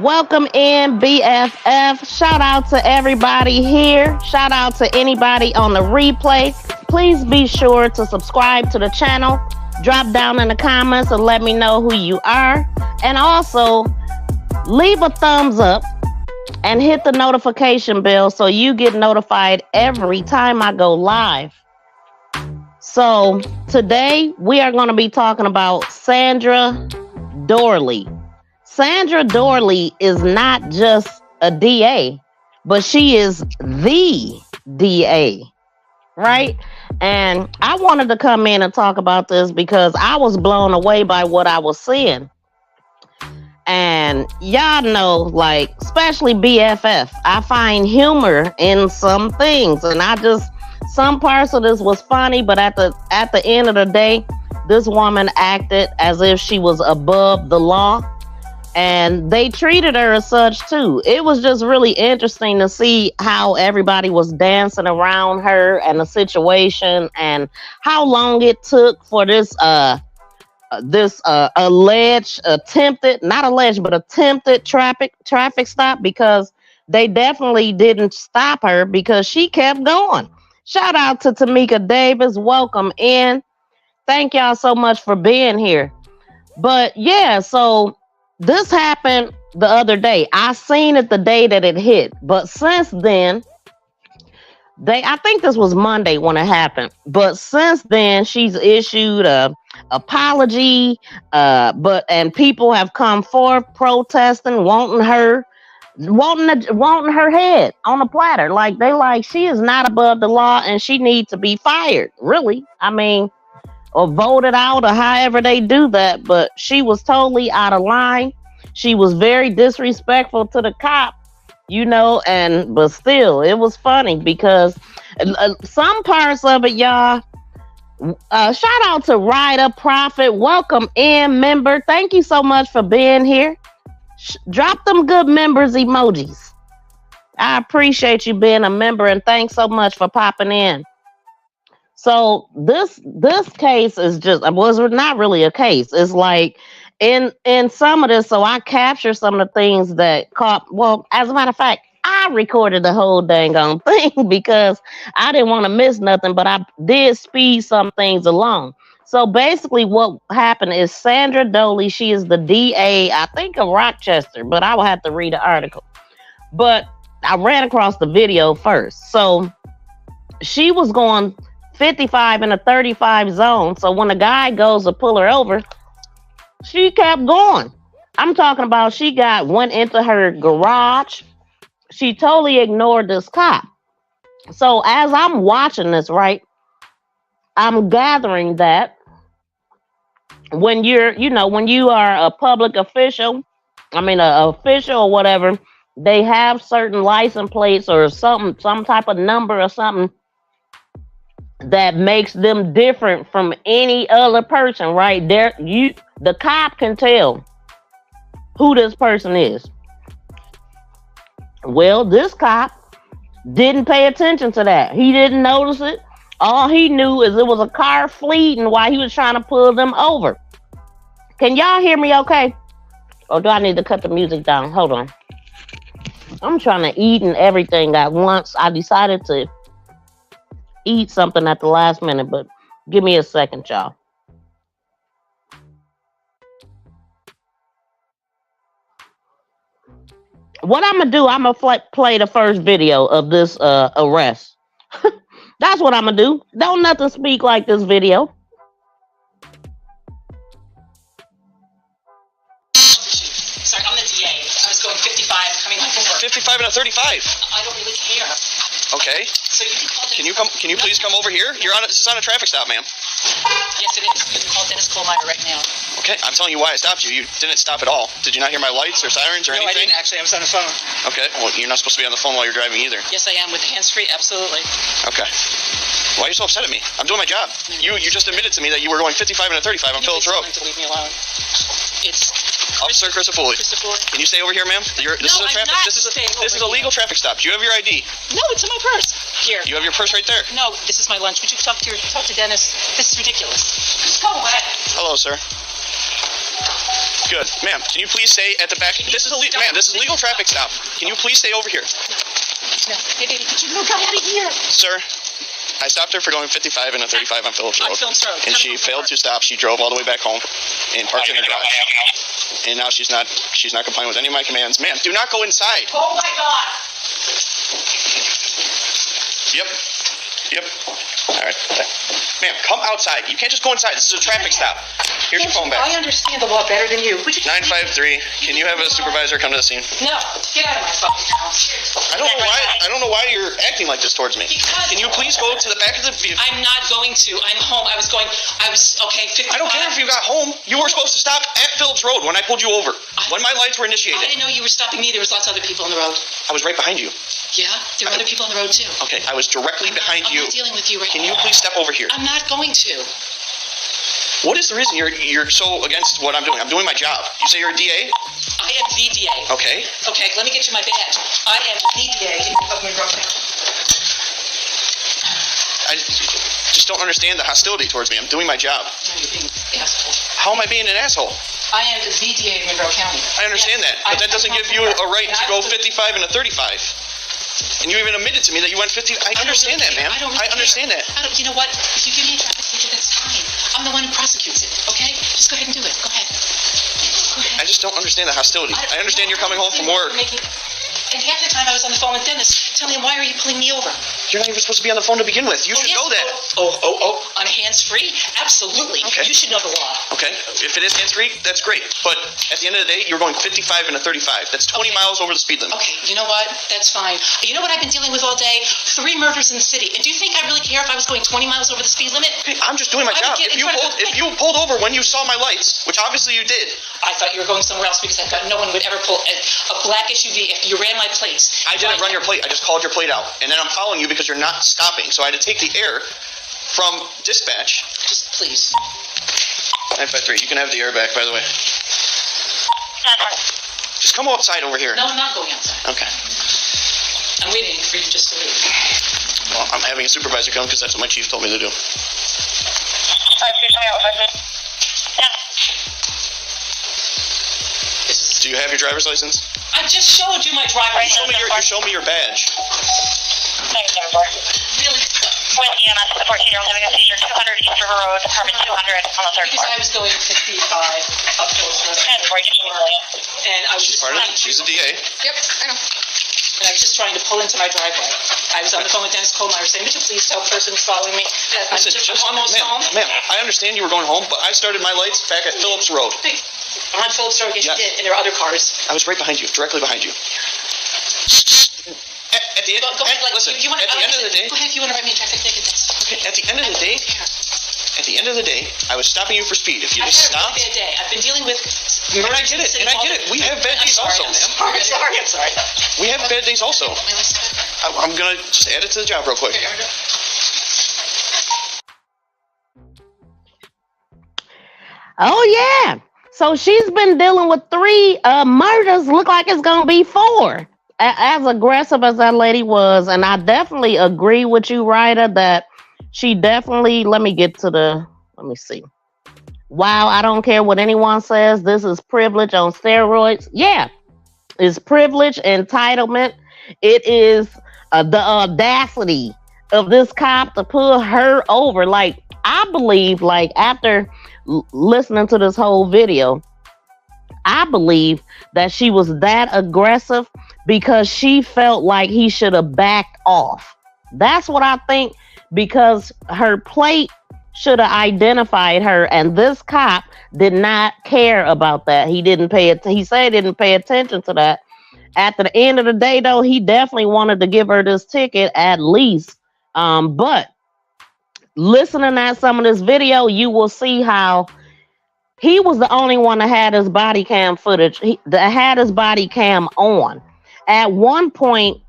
Welcome in, BFF. Shout out to everybody here. Shout out to anybody on the replay. Please be sure to subscribe to the channel. Drop down in the comments and let me know who you are. And also, leave a thumbs up and hit the notification bell so you get notified every time I go live. So today we are going to be talking about Sandra Doorley. Sandra Doorley is not just a DA, but she is the DA, right? And I wanted to come in and talk about this because I was blown away by what I was seeing. And y'all know, like, especially BFF, I find humor in some things. And some parts of this was funny, but at the end of the day, this woman acted as if she was above the law. And they treated her as such too. It was just really interesting to see how everybody was dancing around her and the situation, and how long it took for this attempted traffic stop, because they definitely didn't stop her because she kept going. Shout out to Tamika Davis. Welcome in. Thank y'all so much for being here. But yeah, so this happened the other day. I seen it the day that it hit. But since then, I think this was Monday when it happened. But since then, she's issued a apology. And people have come forth protesting, wanting her head on a platter. Like she is not above the law and she needs to be fired. Really, I mean, or voted out, or however they do that. But she was totally out of line. She was very disrespectful to the cop, but still, it was funny because some parts of it, y'all. Shout out to Ryder Prophet. Welcome in, member. Thank you so much for being here. Drop them good members emojis. I appreciate you being a member, and thanks so much for popping in. So this case is was not really a case. It's like in some of this, so I captured some of the things that caught. Well, as a matter of fact, I recorded the whole dang on thing because I didn't want to miss nothing, but I did speed some things along. So basically what happened is Sandra Doorley, she is the DA, I think of Rochester, but I will have to read the article. But I ran across the video first. So she was going 55 in a 35 zone. So when a guy goes to pull her over, she kept going. I'm talking about she went into her garage. She totally ignored this cop. So as I'm watching this, right, I'm gathering that when you are a public official, an official or whatever, they have certain license plates or some type of number or something that makes them different from any other person, right? The cop can tell who this person is. Well, this cop didn't pay attention to that. He didn't notice it. All he knew is it was a car fleeing while he was trying to pull them over. Can y'all hear me okay? Or do I need to cut the music down? Hold on. I'm trying to eat and everything at once. I decided to eat something at the last minute, but give me a second, y'all. What I'm gonna do, I'm gonna play the first video of this arrest. That's what I'm gonna do. Don't nothing speak like this video. Sorry, I'm the DA. I was going 55 coming home from work. 55 and a 35. I don't really care. Okay. So you can call Can you please come over here? This is on a traffic stop, ma'am. Yes, it is. You can call Dennis Kohlmeyer right now. Okay, I'm telling you why I stopped you. You didn't stop at all. Did you not hear my lights or sirens or anything? No, I didn't actually. I was on the phone. Okay, well, you're not supposed to be on the phone while you're driving either. Yes, I am with hands-free, absolutely. Okay. Why are you so upset at me? I'm doing my job. You just admitted to me that you were going 55 and a 35 on Phillips Road. To leave me alone. It's Officer Christopher. Can you stay over here, ma'am? This is a legal traffic stop. Do you have your ID? No, it's in my purse. Here. You have your purse right there. No, this is my lunch. Would you talk to Dennis? This is ridiculous. Just go away. Hello, sir. Good, ma'am. Can you please stay at the back? This is legal traffic stop. Can you please stay over here? No. Hey, baby, could you look out of here? Sir, I stopped her for going 55 and a 35 on Phillips Road. On Phillips Road. And she failed to stop. She drove all the way back home and parked in her garage. And now she's not complying with any of my commands. Ma'am, do not go inside. Oh my God. Yep. All right. Ma'am, come outside. You can't just go inside. This is a traffic stop. Here's your phone back. I understand the law better than you. 953. Can you have a supervisor come to the scene? No. Get out of my fucking house. I don't know why you're acting like this towards me. Because can you please go to the back of the vehicle? I'm not going to. I'm home. I was okay, 55. I don't care if you got home. You were supposed to stop at Phillips Road when I pulled you over. When my lights were initiated. I didn't know you were stopping me. There was lots of other people on the road. I was right behind you. Yeah? There were other people on the road too. Okay, I was directly behind you. I'm not dealing with you right now. Can you please step over here? I'm not going to. What is the reason you're so against what I'm doing? I'm doing my job. You say you're a DA? I am the DA. Okay. Okay, let me get you my badge. I am the DA of Monroe County. I just don't understand the hostility towards me. I'm doing my job. You're being an asshole. How am I being an asshole? I am the DA of Monroe County. I understand that, but that doesn't give you a right to go 55 and a 35. And you even admitted to me that you went 50. I understand that, ma'am. I understand that. You know what? If you give me a traffic ticket, that's fine. I'm the one who prosecutes it, okay? Just go ahead and do it. Go ahead. I just don't understand the hostility. I understand you're coming home from work. And half the time I was on the phone with Dennis telling him, why are you pulling me over? You're not even supposed to be on the phone to begin with. You should know that. Oh. On hands-free? Absolutely. Okay. You should know the law. Okay. If it is hands-free, that's great. But at the end of the day, you're going 55 and a 35. That's 20 miles over the speed limit. Okay, you know what? That's fine. You know what I've been dealing with all day? 3 murders in the city. And do you think I really care if I was going 20 miles over the speed limit? Okay, I'm just doing my job. If you pulled over when you saw my lights, which obviously you did. I thought you were going somewhere else because I thought no one would ever pull a black SUV if you ran my plates. I didn't run your plate. I just called your plate out. And then I'm following you because you're not stopping. So I had to take the air from dispatch. Just please. 953. You can have the air back, by the way. Just come outside over here. No, I'm not going outside. Okay. I'm waiting for you just to leave. Well, I'm having a supervisor come because that's what my chief told me to do. Do you have your driver's license? I just showed you my driver's license. You showed me your badge. Really? With EMS, the 14-year-old having a seizure, 200 East River Road, apartment 200 on the 3rd Because floor. I was going 55 up Phillips Road. And I was just trying to... She's a DA. Yep, I know. And I was just trying to pull into my driveway. I was on the phone with Dennis Kohlmeyer saying, would you please tell the person who's following me that I'm just almost home? Ma'am, I understand you were going home, but I started my lights back at Phillips Road. On Phillips Road, yes, you did, and there are other cars. I was right behind you, directly behind you. At the end, listen. At the end of the day, go ahead if you want to write me a traffic ticket. Okay. At the end of the day, I was stopping you for speed. If you just stopped. I've had a really bad day. I've been dealing with. And I get it. We have bad days also, ma'am. I'm sorry. We have bad days also. I'm gonna just add it to the job real quick. Oh yeah. So she's been dealing with 3 murders. Look like it's gonna be 4. As aggressive as that lady was, and I definitely agree with you, Ryder, that she definitely. Let me see. Wow, I don't care what anyone says. This is privilege on steroids. Yeah, it's privilege, entitlement. It is the audacity of this cop to pull her over. Like, I believe, like, after listening to this whole video, I believe that she was that aggressive because she felt like he should have backed off. That's what I think, because her plate should have identified her, and this cop did not care about that. He didn't pay it. He said he didn't pay attention to that. At the end of the day, though, he definitely wanted to give her this ticket at least. But listening at some of this video, you will see how he was the only one that had his body cam footage. That had his body cam on. At one point,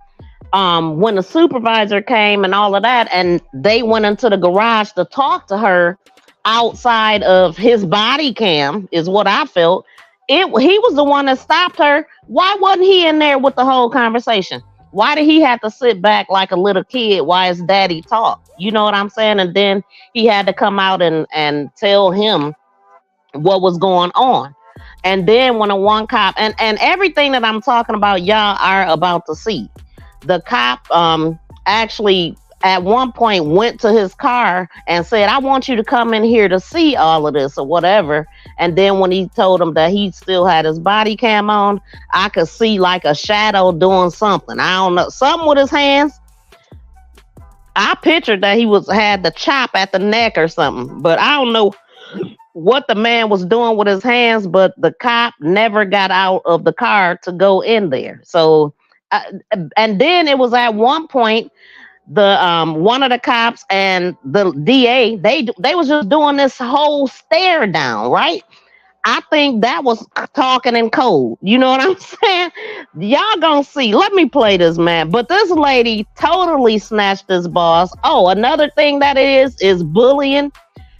when the supervisor came and all of that, and they went into the garage to talk to her outside of his body cam, is what I felt. He was the one that stopped her. Why wasn't he in there with the whole conversation? Why did he have to sit back like a little kid while his daddy talked? You know what I'm saying? And then he had to come out and tell him what was going on. And then when a one cop and everything that I'm talking about, y'all are about to see. The cop actually at one point went to his car and said, I want you to come in here to see all of this or whatever. And then when he told him that he still had his body cam on, I could see like a shadow doing something. I don't know, something with his hands. I pictured that he had the chop at the neck or something, but I don't know what the man was doing with his hands, but the cop never got out of the car to go in there. So, and then it was at one point, the one of the cops and the DA, they was just doing this whole stare down, right? I think that was talking in code. You know what I'm saying? Y'all gonna see. Let me play this, man. But this lady totally snatched this boss. Oh, another thing that it is bullying.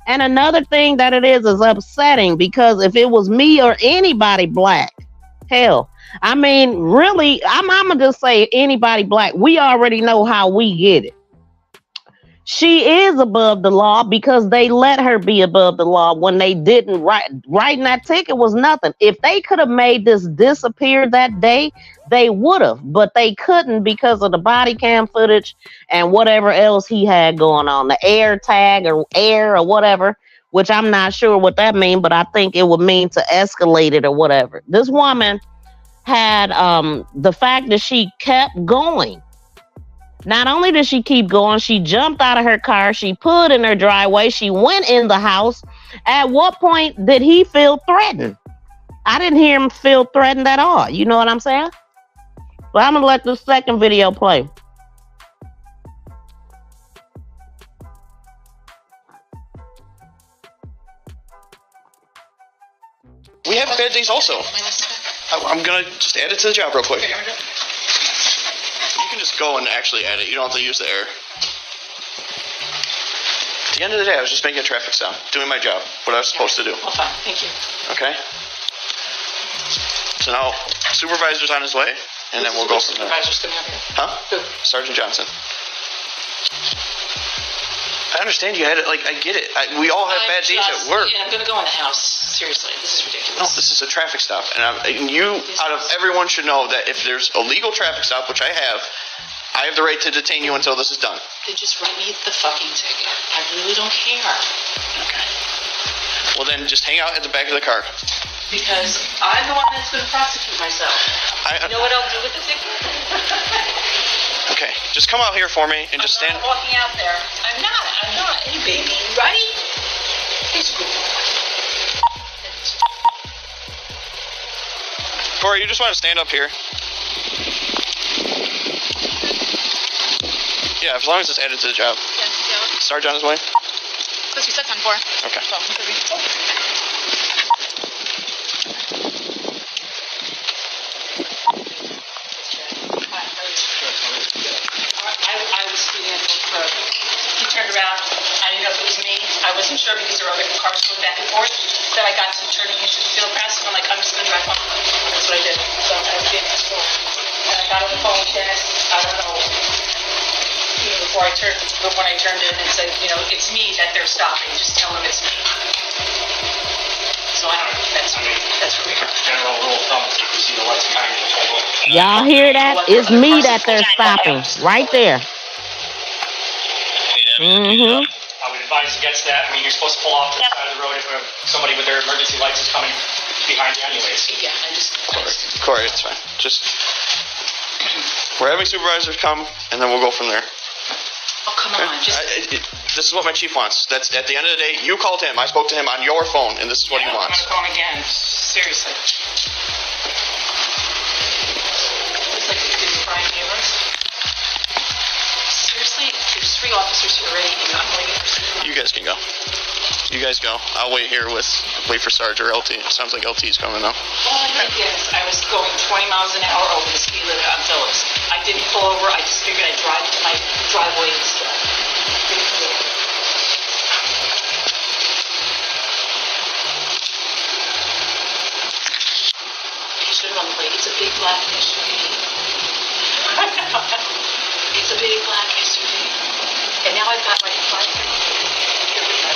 And another thing that it is upsetting, because if it was me or anybody black, hell, I mean, really, I'm gonna just say anybody black, we already know how we get it. She is above the law because they let her be above the law when they didn't. Writing that ticket was nothing. If they could have made this disappear that day, they would have, but they couldn't because of the body cam footage and whatever else he had going on, the air tag or air or whatever, which I'm not sure what that means, but I think it would mean to escalate it or whatever. This woman had the fact that she kept going. Not only did she keep going, she jumped out of her car, she pulled in her driveway, she went in the house. At what point did he feel threatened? I didn't hear him feel threatened at all. You know what I'm saying? But I'm gonna let the second video play. We have bad days also. I'm gonna just add it to the job real quick. You can just go and actually add it. You don't have to use the error. At the end of the day, I was just making a traffic stop, doing my job, what I was supposed to do. Well, fine. Thank you. Okay? So now, supervisor's on his way, and then we'll go from there. Supervisor's coming up here. Huh? Who? Sergeant Johnson. I understand you had it, like, I get it. We all have bad days at work. Yeah, I'm gonna go in the house. Seriously, this is ridiculous. No, this is a traffic stop. And you, out of everyone, should know that if there's a legal traffic stop, which I have the right to detain you until this is done. Then just write me the fucking ticket. I really don't care. Okay. Well, then just hang out at the back of the car. Because I'm the one that's going to prosecute myself. You know what I'll do with the ticket? Okay, just come out here for me and just stand. I'm not walking out there. I'm not. Hey, baby, you ready? Here's a good one. Corey, you just want to stand up here. Yeah, as long as it's added to the job. Yes, yeah. Sergeant on his way? Because we said 10-4. Okay. So, it could be. I was speeding at full road. He turned around. I didn't know if it was me. I wasn't sure because there were other cars going back and forth. Then I got to turning into field press, and I'm like, I'm just going to drive home. That's what I did. So I was getting this full. And I got on the phone with Dennis. I don't know. Even before I turned, but when I turned in and said, you know, it's me that they're stopping. Just tell them it's me. So I don't know. That's where we are. General rule of thumb is if you see the lights behind you, pull over. Y'all hear that? It's me that they're stopping right there. Mm-hmm. I would advise against that. I mean, you're supposed to pull off to the side of the road if somebody with their emergency lights is coming behind you anyways. Yeah, I just Corey, it's fine. Just, we're having supervisors come, and then we'll go from there. Oh, come on. Just... this is what my chief wants. That's at the end of the day. You called him. I spoke to him on your phone, and this is what he wants. I'm going to call him again. Seriously. It's like you didn't find neighbors. Seriously, there's 3 officers here already, and I'm waiting for someone. You guys can go. You guys go. I'll wait here wait for Sarge or LT. It sounds like LT's coming now. All I did is I was going 20 miles an hour over the speed limit on Phillips. I didn't pull over. I just figured I'd drive to my driveway instead. It's a big black SUV. It's a big black SUV. And now I've got my bike. Here we go.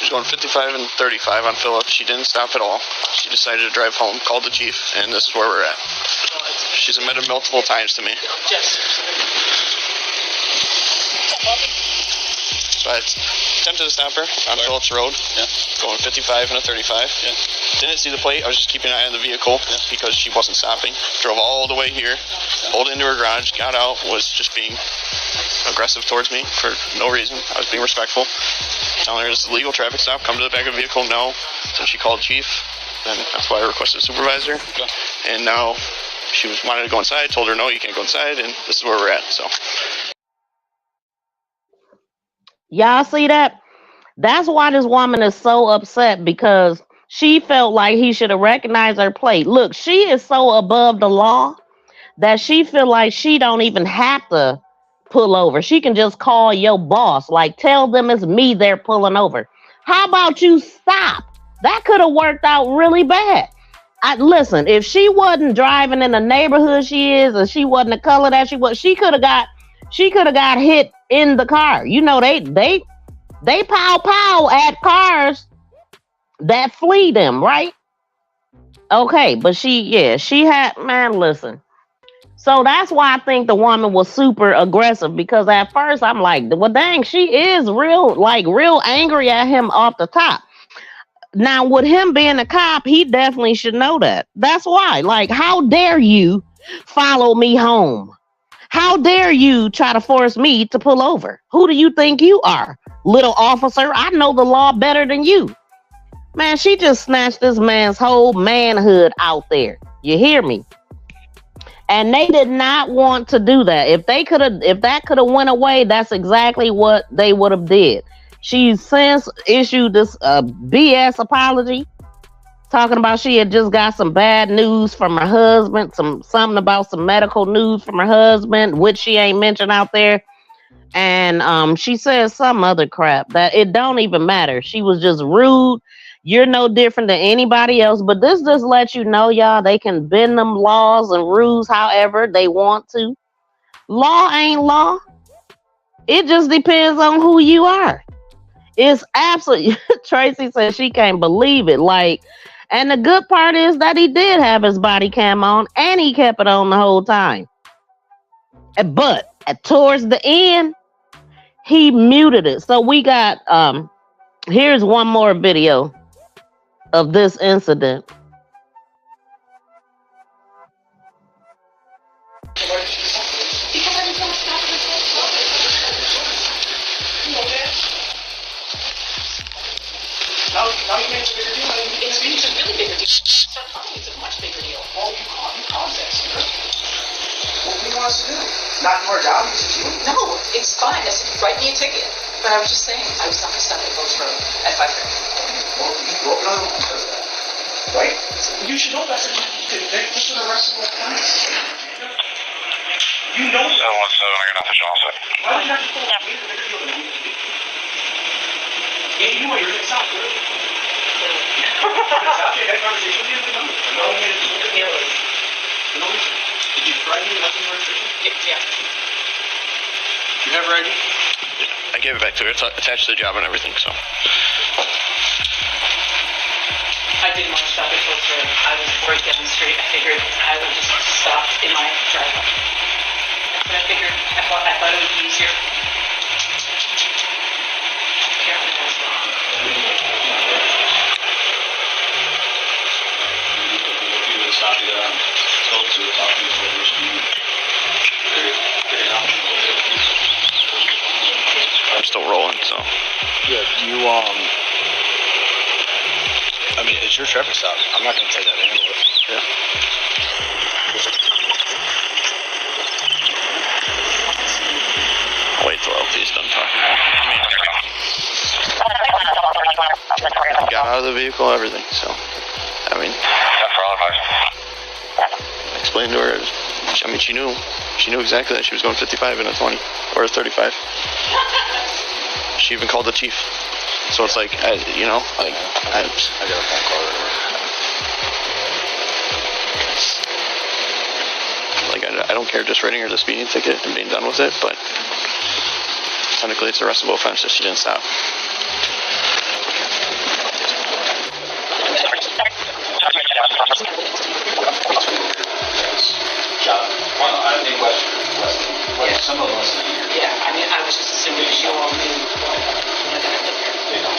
was going 55 and 35 on Phillip. She didn't stop at all. She decided to drive home, called the chief, and this is where we're at. She's admitted multiple times to me. So I attempted to stop her on Phillips Road, going 55 and a 35. Yeah. Didn't see the plate. I was just keeping an eye on the vehicle because she wasn't stopping. Drove all the way here, pulled into her garage, got out, was just being aggressive towards me for no reason. I was being respectful, telling her it's a legal traffic stop. Come to the back of the vehicle. No. So she called chief. Then that's why I requested a supervisor. And now she wanted to go inside. Told her no, you can't go inside. And this is where we're at. So. Y'all see that? That's why this woman is so upset, because she felt like he should have recognized her plate. Look, she is so above the law that she feel like she don't even have to pull over. She can just call your boss, like tell them it's me they're pulling over. How about you stop? That could have worked out really bad. Listen, if she wasn't driving in the neighborhood she is, or she wasn't the color that she was, she could have got hit in the car. You know, they pow at cars that flee them, right? Okay, but she had, man, listen. So that's why I think the woman was super aggressive, because at first I'm like, well, dang, she is real angry at him off the top. Now, with him being a cop, he definitely should know that. That's why, like, how dare you follow me home? How dare you try to force me to pull over? Who do you think you are, little officer? I know the law better than you. Man, she just snatched this man's whole manhood out there. You hear me? And they did not want to do that. If that could have went away, that's exactly what they would have did. She's since issued this BS apology, talking about she had just got some bad news from her husband, something about some medical news from her husband, which she ain't mentioned out there. And she says some other crap that it don't even matter. She was just rude. You're no different than anybody else. But this just lets you know, y'all, they can bend them laws and rules however they want to. Law ain't law. It just depends on who you are. It's absolutely, Tracy says she can't believe it. Like, and the good part is that he did have his body cam on and he kept it on the whole time. But towards the end, he muted it. So we got, here's one more video of this incident. Now you make it a bigger deal. It's a really bigger deal. It's a much bigger deal. Well, you caused that, Sandra. What do you want us to do? Not do our job? No, it's fine. I said, write me a ticket. But I was just saying, I was not going to stop at Post Road at 5:30. Well, you broke another one because of that. Right? You should know better. They push the rest of the time. You know that. 717, I got nothing else. Why would you have to pull a bigger deal than you do? Yeah, you know you're going to stop, really. That conversation with you? No, did you try to get nothing registration? Yeah. You have her ID? I gave it back to her. It's attached to the job and everything, so. I didn't want to stop at Post Road. I was right down the street. I figured I would just stop in my driveway. That's what I figured. I thought it would be easier. Apparently that's wrong. I'm still rolling, so. Yeah, you, I mean, it's your traffic stop. I'm not going to take that angle. Yeah. I'll wait till LT's done talking. I got out of the vehicle, everything, so. I mean. I explained to her. I mean, she knew exactly that she was going 55 and a 20 or a 35. She even called the chief. So it's like, I got a phone call. Like, I don't care just writing her the speeding ticket and being done with it, but technically it's a arrestable offense if she didn't stop. I think what some of us here. Yeah, I mean, I was just assuming that you all knew that I lived there. They don't.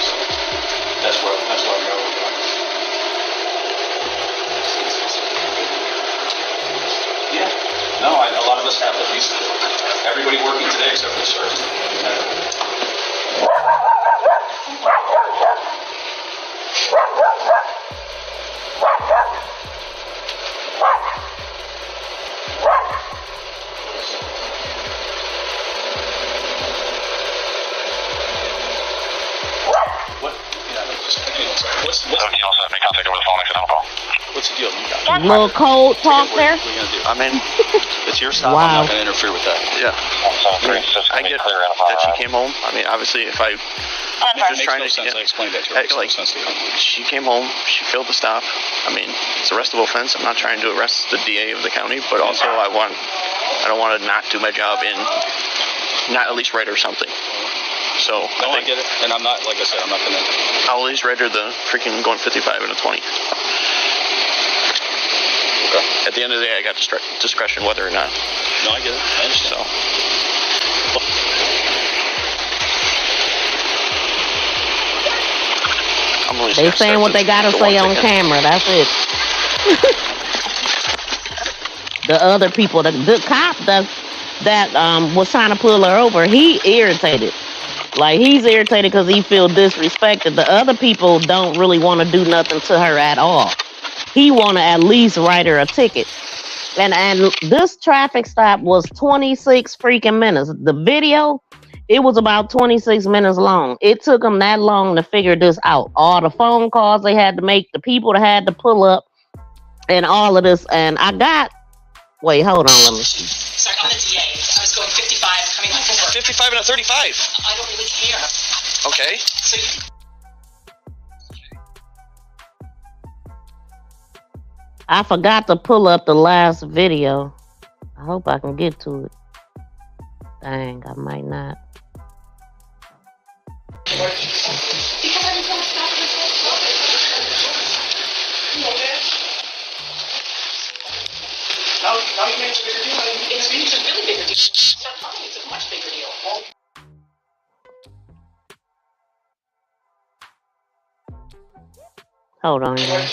So that's what we are working on. Yeah. No, a lot of us have at least everybody working today except for the sergeant. What's the deal? You got Little cold talk there. What are you gonna do? I mean, it's your stop. Wow. I'm not gonna interfere with that. Yeah. I get that she came home. I mean, obviously, if I just trying to I explained that to her. like, she came home. She failed to stop. I mean, it's a arrestable offense. I'm not trying to arrest the DA of the county, but also I don't want to not do my job and not at least write her something. So I get it, and I'm not, like I said, I'm not gonna. I'll at least write her the freaking going 55 and a 20. Okay. At the end of the day, I got discretion whether or not. No, I get it. I understand. So. They saying what they gotta say on camera. That's it. The other people, the cop that was trying to pull her over, he irritated. Like, he's irritated because he feel disrespected. The other people don't really want to do nothing to her at all. He want to at least write her a ticket. And this traffic stop was 26 freaking minutes. The video, it was about 26 minutes long. It took them that long to figure this out. All the phone calls they had to make, the people that had to pull up, and all of this. And I got, wait, hold on, let me see. Sorry, I'm the DA. I was going 55 coming home from work. 55 and a 35. I don't really care. Okay. So you... I forgot to pull up the last video. I hope I can get to it. Dang, I might not. Now you make a bigger deal. It's a really bigger deal. It's a much bigger deal. Hold on, guys.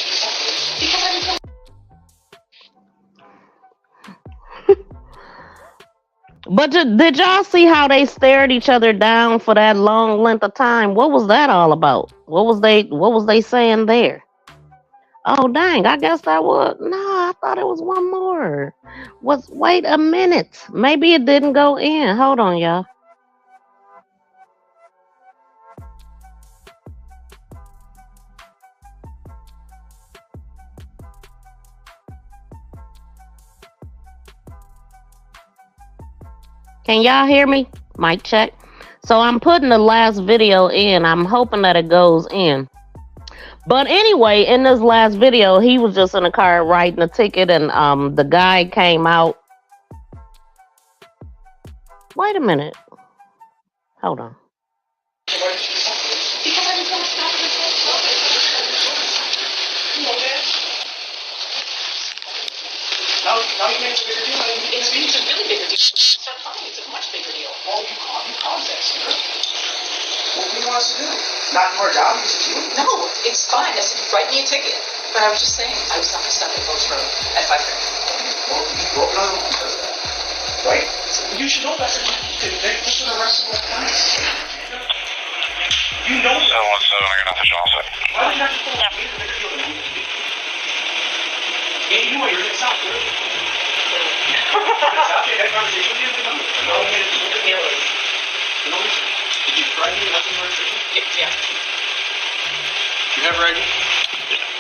But did y'all see how they stared each other down for that long length of time? What was that all about? What was they saying there? Oh dang, I guess that was I thought it was one more. Wait a minute. Maybe it didn't go in. Hold on, y'all. Can y'all hear me? Mic check. So I'm putting the last video in. I'm hoping that it goes in. But anyway, in this last video, he was just in the car writing a ticket, and the guy came out. Wait a minute. Hold on. Now you make a bigger deal. It's a really bigger deal. It's a much bigger deal. Well, you caused that, sir. What do you want us to do? Not do our job because it's you? No, it's fine. I said, write me a ticket. But I was just saying, I was not going to stop at Post Road at 5:30. Well, you broke another one because of that. Right? You should know better than this for the rest of the time. You know that. I got nothing to say. Why would you have to pull a bigger deal than you? Yeah, you know you're getting south, right? Okay, that conversation is done. No, did you try to get nothing more? Yeah. You have her ID?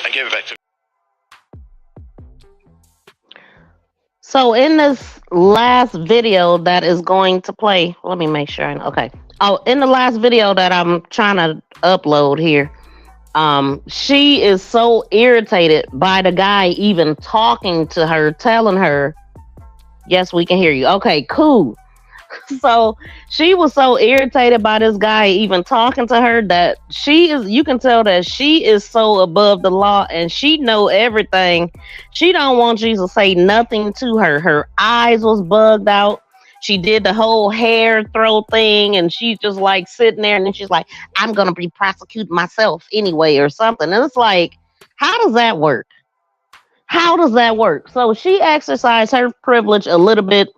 I gave it back to her. So in this last video that is going to play, let me make sure. Okay. Oh, in the last video that I'm trying to upload here, she is so irritated by the guy even talking to her, telling her, yes, we can hear you. Okay, cool. So she was so irritated by this guy even talking to her that you can tell that she is so above the law and she know everything. She don't want you to say nothing to her. Her eyes was bugged out. She did the whole hair throw thing and she just like sitting there and then she's like, I'm going to be prosecuting myself anyway or something. And it's like, how does that work? How does that work? So she exercised her privilege a little bit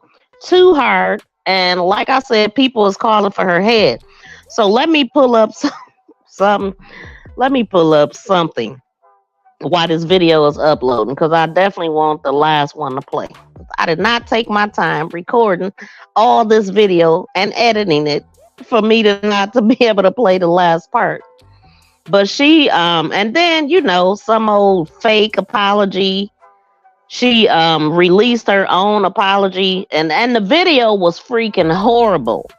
too hard. And like I said, people is calling for her head. So let me pull up something. Let me pull up something while this video is uploading because I definitely want the last one to play. I did not take my time recording all this video and editing it for me to not to be able to play the last part. But she and then some old fake apology. She released her own apology and the video was freaking horrible.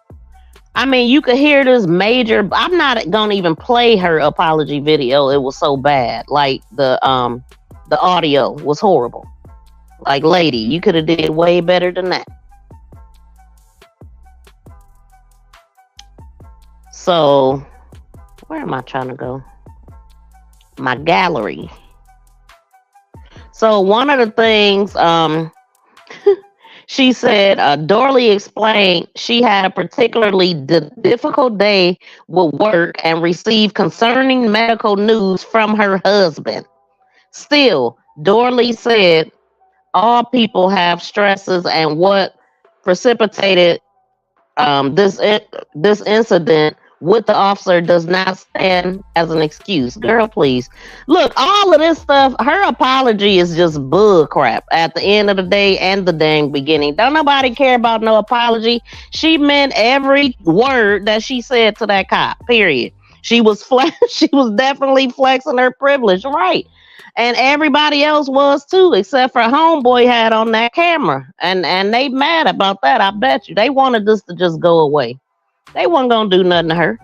I mean, you could hear this major. I'm not gonna even play her apology video. It was so bad. Like the audio was horrible. Like, lady, you could have did way better than that. So, where am I trying to go? My gallery. So one of the things she said, Doorley explained she had a particularly difficult day with work and received concerning medical news from her husband. Still, Doorley said all people have stresses and what precipitated this incident with the officer does not stand as an excuse. Girl, please. Look, all of this stuff, her apology is just bull crap at the end of the day and the dang beginning. Don't nobody care about no apology. She meant every word that she said to that cop, period. She was she was definitely flexing her privilege, right? And everybody else was too, except for homeboy had on that camera. And they mad about that, I bet you. They wanted this to just go away. They wasn't gonna do nothing to her.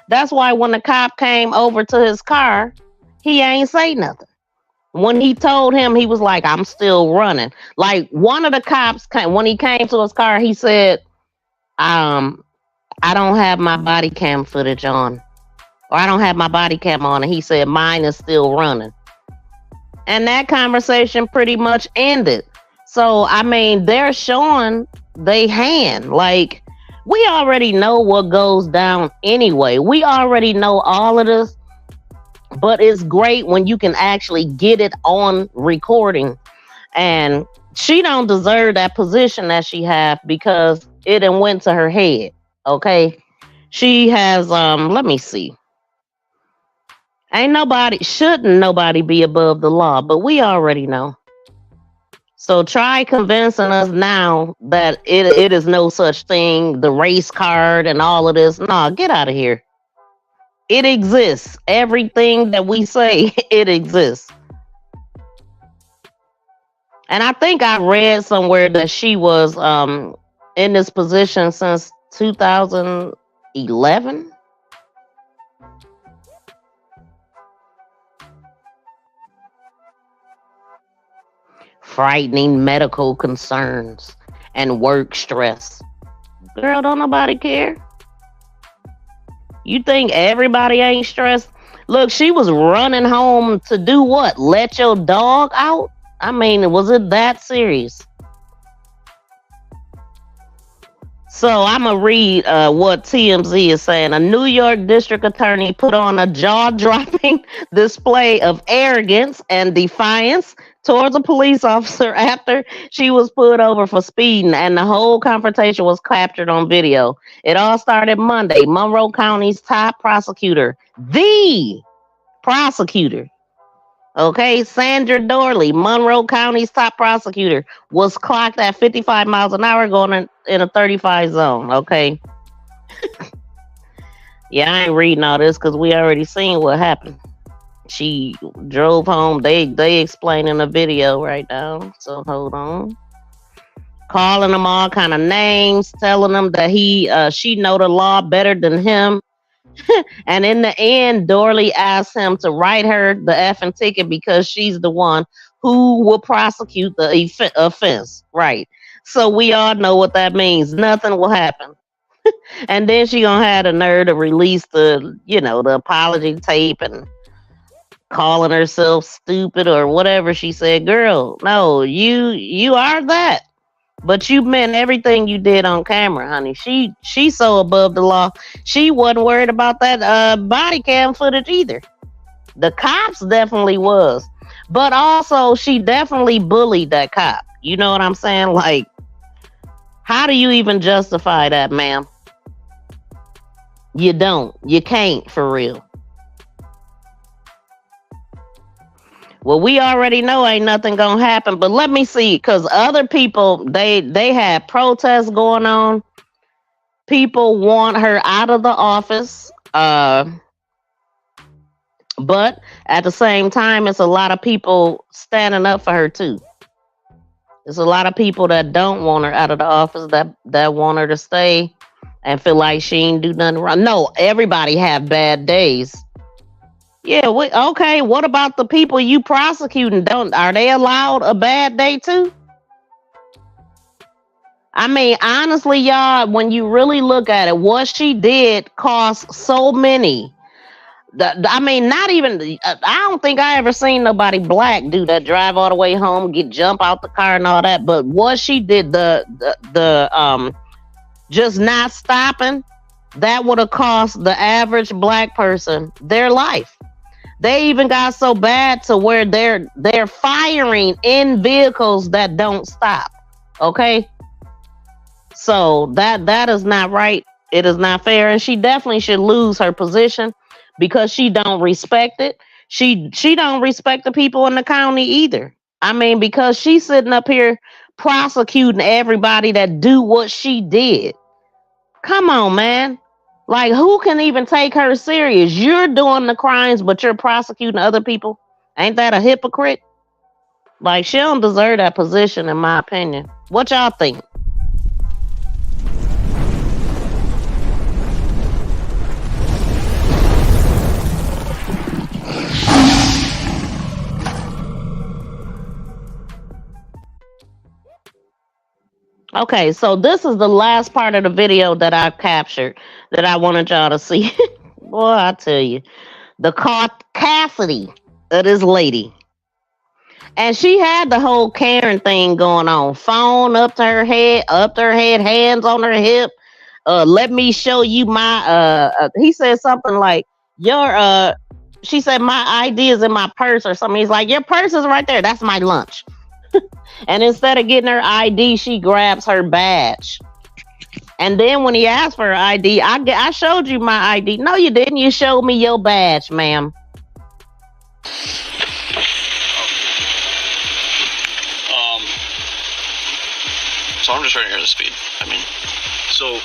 That's why when the cop came over to his car, he ain't say nothing. When he told him, he was like, I'm still running. Like one of the cops, when he came to his car, he said, I don't have my body cam footage on. Or I don't have my body cam on. And he said, mine is still running. And that conversation pretty much ended. So, I mean, they're showing they hand. Like, we already know what goes down anyway. We already know all of this. But it's great when you can actually get it on recording. And she don't deserve that position that she have because it done went to her head. Okay? She has, let me see. Shouldn't nobody be above the law, but we already know. So try convincing us now that it is no such thing, the race card and all of this. Nah, get out of here. It exists. Everything that we say, it exists. And I think I read somewhere that she was in this position since 2011. Frightening medical concerns and work stress. Girl, don't nobody care. You think everybody ain't stressed? Look, she was running home to do what? Let your dog out? I mean, was it that serious? So I'm going to read what TMZ is saying. A New York district attorney put on a jaw-dropping display of arrogance and defiance towards a police officer after she was pulled over for speeding, and the whole confrontation was captured on video. It all started Monday. Monroe County's top prosecutor, the prosecutor, okay, Sandra Doorley, Monroe County's top prosecutor, was clocked at 55 miles an hour going in a 35 zone, okay? Yeah, I ain't reading all this because we already seen what happened. She drove home. They explain in the video right now. So hold on. Calling them all kind of names, telling them that she know the law better than him. And in the end, Doorley asked him to write her the effing ticket because she's the one who will prosecute the offense. Right. So we all know what that means. Nothing will happen. And then she gonna have the nerve to release the apology tape and calling herself stupid or whatever she said. Girl, no, you are that. But you meant everything you did on camera, honey. She's so above the law. She wasn't worried about that body cam footage either. The cops definitely was. But also she definitely bullied that cop. You know what I'm saying? Like, how do you even justify that, ma'am? You don't. You can't, for real. Well, we already know ain't nothing gonna happen, but let me see, because other people, they had protests going on. People want her out of the office. But at the same time, it's a lot of people standing up for her too. There's a lot of people that don't want her out of the office, that want her to stay and feel like she ain't do nothing wrong. No, everybody have bad days. Yeah, okay. What about the people you prosecuting? Are they allowed a bad day too? I mean, honestly, y'all, when you really look at it, what she did cost so many. I mean, not even. I don't think I ever seen nobody black do that. Drive all the way home, jump out the car, and all that. But what she did, the just not stopping, that would have cost the average black person their life. They even got so bad to where they're firing in vehicles that don't stop. Okay, so that is not right. It is not fair, and she definitely should lose her position because she don't respect it. She don't respect the people in the county either. I mean, because she's sitting up here prosecuting everybody that do what she did. Come on, man. Like, who can even take her serious? You're doing the crimes, but you're prosecuting other people. Ain't that a hypocrite? Like, she don't deserve that position, in my opinion. What y'all think? Okay, so this is the last part of the video that I captured that I wanted y'all to see. Boy, I tell you, the caucasity of this lady. And she had the whole Karen thing going on. Phone up to her head, hands on her hip. Let me show you my, he said something like, she said, my ID is in my purse or something. He's like, your purse is right there. That's my lunch. And instead of getting her ID, she grabs her badge. And then when he asked for her ID, I showed you my ID. No, you didn't. You showed me your badge, ma'am. So I'm just trying to hear the speed. I mean, So,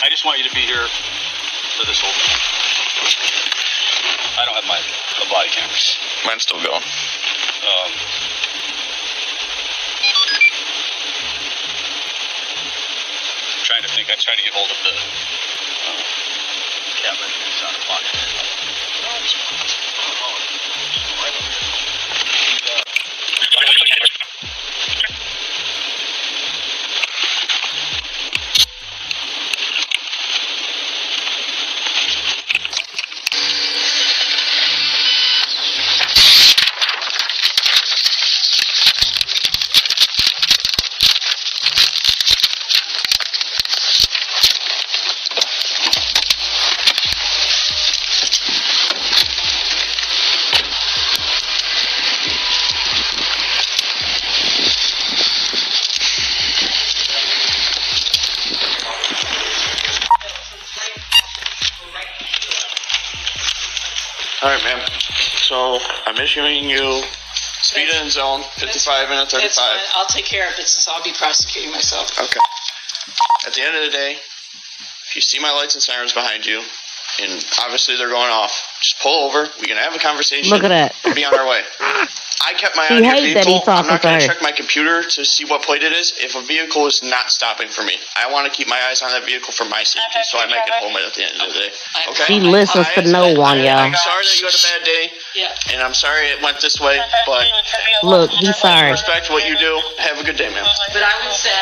I just want you to be here for this whole thing. I don't have the body cameras. mine's still going. Trying to think. I tried to get hold of the camera. It's out of pocket. All right, ma'am. So I'm issuing you speed in zone 55 and a 35. It's fine. I'll take care of it since I'll be prosecuting myself. Okay. At the end of the day, if you see my lights and sirens behind you, and obviously they're going off, just pull over. We can have a conversation. Look at that. And be on our way. I kept my eye She on your hate that he vehicle. I'm talking not to going to her. check my computer to see what plate it is if a vehicle is not stopping for me. I want to keep my eyes on that vehicle for my safety, so I make it home at the end of the day. Okay? She listens to no one, y'all. I'm sorry that you had a bad day, and I'm sorry it went this way, but Look, he's sorry. respect what you do. Have a good day, man. But I would say,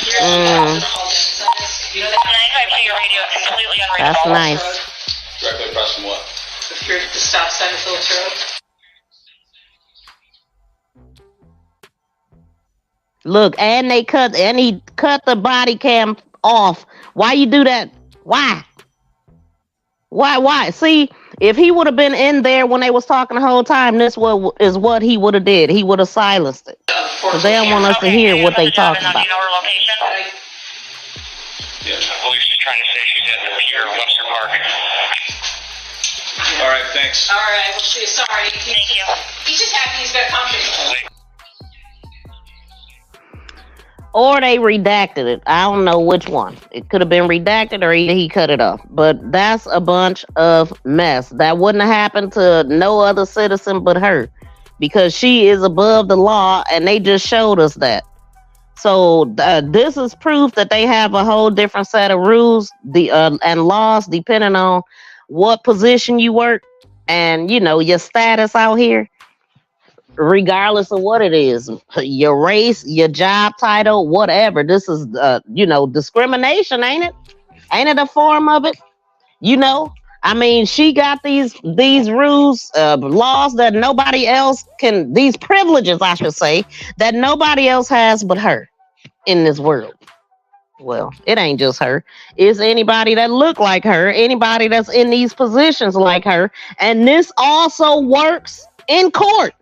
here's the you know that 95 your radio is completely That's unreachable. nice. Directly across from what? if you're at the stop sign of Phillips Road. Look, and he cut the body cam off. Why you do that? Why? Why? See, if he would have been in there when they was talking the whole time, this is what he would have did. He would have silenced it. Because they don't want us to hear what they talking about. Do you know her location? Yeah. Police is trying to say she's at the pier of Western Park. All right, thanks. All right, we'll see. Sorry. Thank you. He's just happy he's got company. Or they redacted it. I don't know which one. It could have been redacted or he cut it off. But that's a bunch of mess. That wouldn't have happened to no other citizen but her. Because she is above the law and they just showed us that. So this is proof that they have a whole different set of rules and laws depending on what position you work and, you know, your status out here. Regardless of what it is, your race, your job title, whatever. This is, discrimination, ain't it? Ain't it a form of it? You know, I mean, she got these rules, laws that nobody else can, these privileges, I should say, that nobody else has but her in this world. Well, it ain't just her. It's anybody that look like her, anybody that's in these positions like her. And this also works in court.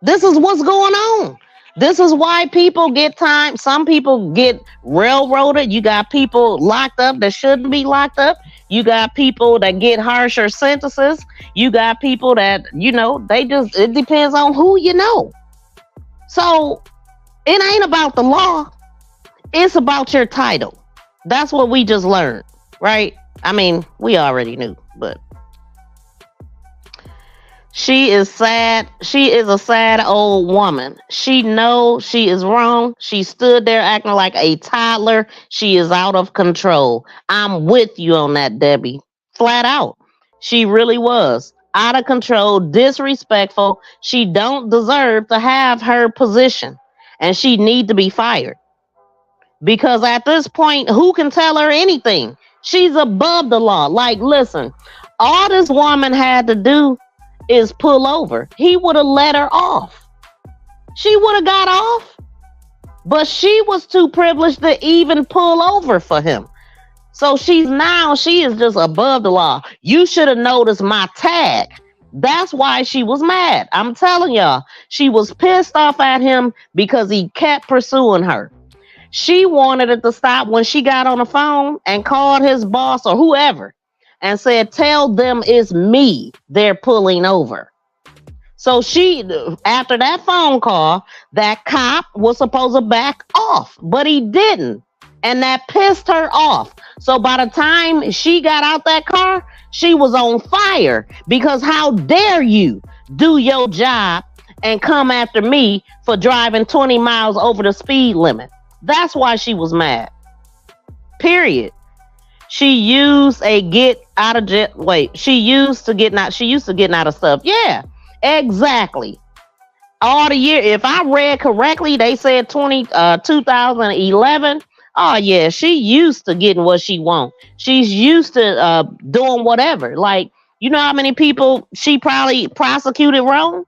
This is what's going on. This is why people get time. Some people get railroaded. You got people locked up that shouldn't be locked up. You got people that get harsher sentences. You got people that, it depends on who you know. So it ain't about the law. It's about your title. That's what we just learned, right? I mean, we already knew, but she is sad. She is a sad old woman. She knows she is wrong. She stood there acting like a toddler. She is out of control. I'm with you on that, Debbie. Flat out. She really was. Out of control, disrespectful. She don't deserve to have her position. And she need to be fired. Because at this point, who can tell her anything? She's above the law. Like, listen, all this woman had to do is pull over. He would have let her off. She would have got off. But she was too privileged to even pull over for him. So she is just above the law. You should have noticed my tag. That's why she was mad. I'm telling y'all, she was pissed off at him because he kept pursuing her. She wanted it to stop when she got on the phone and called his boss or whoever and said, tell them it's me they're pulling over. So after that phone call, that cop was supposed to back off, but he didn't. And that pissed her off. So by the time she got out that car, she was on fire because how dare you do your job and come after me for driving 20 miles over the speed limit. That's why she was mad. Period. She used to getting out of stuff. Yeah, exactly. All the year, if I read correctly, they said 2011. Oh yeah, she used to getting what she want. She's used to doing whatever. Like, you know how many people she probably prosecuted wrong?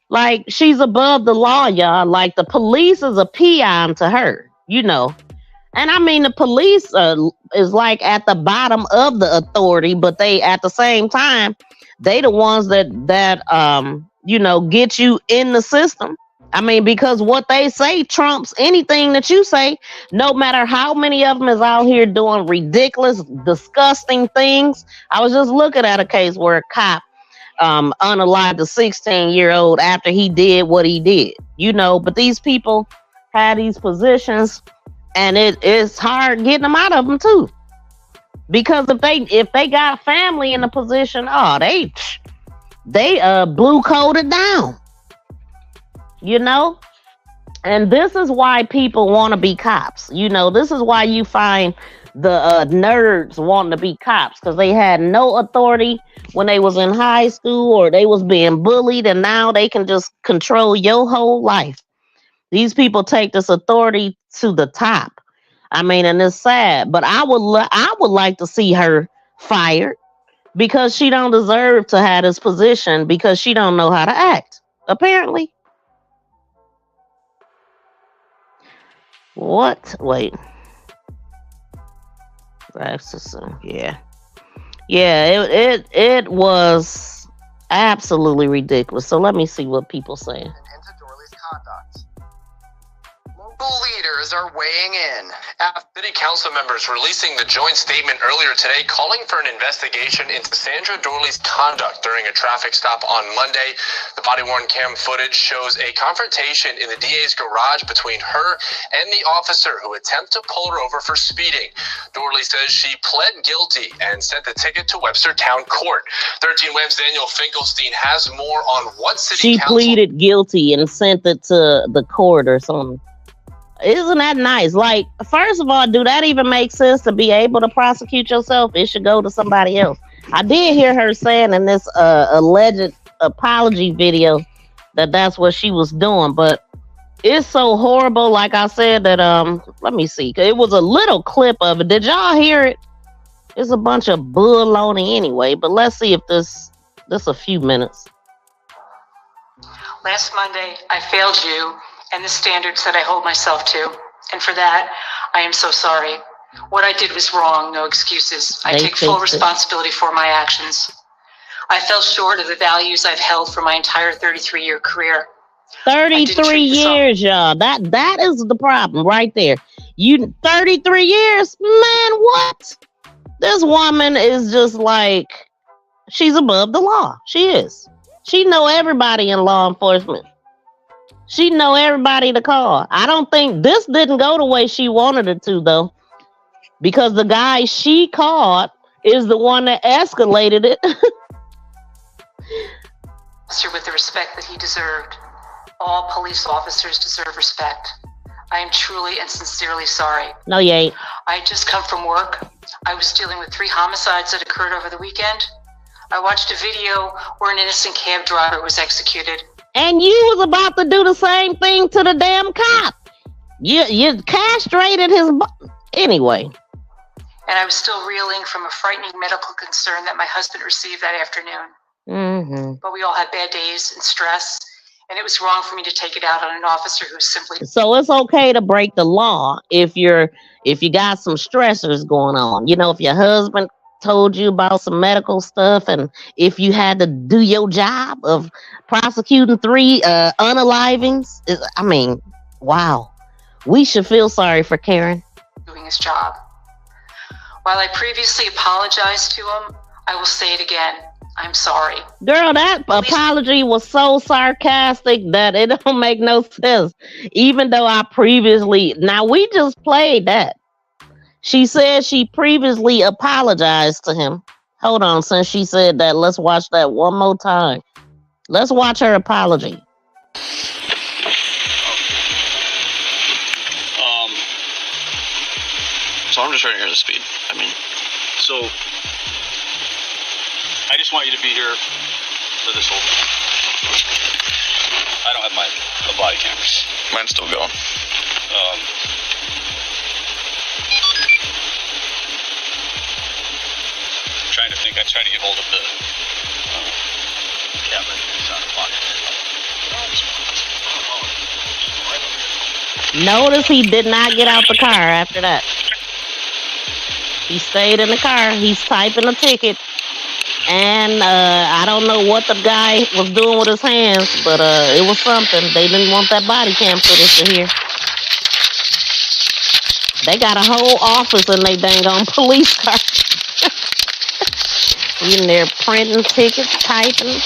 Like, she's above the law, y'all. Like, the police is a peon to her, And I mean, the police is like at the bottom of the authority, but they, at the same time, they the ones that get you in the system. I mean, because what they say trumps anything that you say, no matter how many of them is out here doing ridiculous, disgusting things. I was just looking at a case where a cop unalived a 16-year-old after he did what he did, but these people had these positions. And it's hard getting them out of them too, because if they got a family in a position, They blue coded down, you know? And this is why people want to be cops. You know, this is why you find the nerds wanting to be cops, because they had no authority when they was in high school or they was being bullied, and now they can just control your whole life. These people take this authority to the top. I mean, and it's sad, but I would like to see her fired, because she don't deserve to have this position, because she don't know how to act, apparently. What? Wait. Yeah. Yeah, it was absolutely ridiculous. So let me see what people saying. Into Doorley's conduct. Local leaders are weighing in. City council members releasing the joint statement earlier today calling for an investigation into Sandra Doorley's conduct during a traffic stop on Monday. The body-worn cam footage shows a confrontation in the DA's garage between her and the officer who attempted to pull her over for speeding. Doorley says she pled guilty and sent the ticket to Webster Town Court. 13 Web's Daniel Finkelstein has more on what city council... She pleaded guilty and sent it to the court or something. Isn't that nice? Like, first of all, do that even make sense to be able to prosecute yourself? It should go to somebody else. I did hear her saying in this alleged apology video that that's what she was doing, but it's so horrible. Like I said, that let me see. It was a little clip of it. Did y'all hear it? It's a bunch of baloney anyway, but let's see if this a few minutes. Last Monday, I failed you and the standards that I hold myself to. And for that, I am so sorry. What I did was wrong, no excuses. I take full responsibility for my actions. I fell short of the values I've held for my entire 33-year career. 33 years, y'all. That is the problem right there. 33 years? Man, what? This woman is just like, she's above the law. She is. She know everybody in law enforcement. She know everybody to call. I don't think this didn't go the way she wanted it to, though, because the guy she called is the one that escalated it. With the respect that he deserved. All police officers deserve respect. I am truly and sincerely sorry. No, you ain't. I had just come from work. I was dealing with 3 homicides that occurred over the weekend. I watched a video where an innocent cab driver was executed. And you was about to do the same thing to the damn cop. You castrated his... Anyway. And I was still reeling from a frightening medical concern that my husband received that afternoon. Mm-hmm. But we all had bad days and stress, and it was wrong for me to take it out on an officer who simply... So it's okay to break the law if you got some stressors going on. You know, if your husband told you about some medical stuff, and if you had to do your job of prosecuting 3 unalivings. I mean, wow. We should feel sorry for Karen. Doing his job. While I previously apologized to him, I will say it again. I'm sorry. Girl, that apology was so sarcastic that it don't make no sense. Even though I previously... Now, we just played that. She said she previously apologized to him. Hold on, since she said that, let's watch that one more time. Let's watch her apology. So I'm just trying to hear the speed. I mean, so I just want you to be here for this whole thing. I don't have the body cameras. Mine's still going. Trying to think. I tried to get hold of the camera. It's not a Notice he did not get out the car after that. He stayed in the car. He's typing a ticket. And I don't know what the guy was doing with his hands, but it was something. They didn't want that body cam footage to hear. They got a whole office in they dang on police car. In there printing tickets, typing.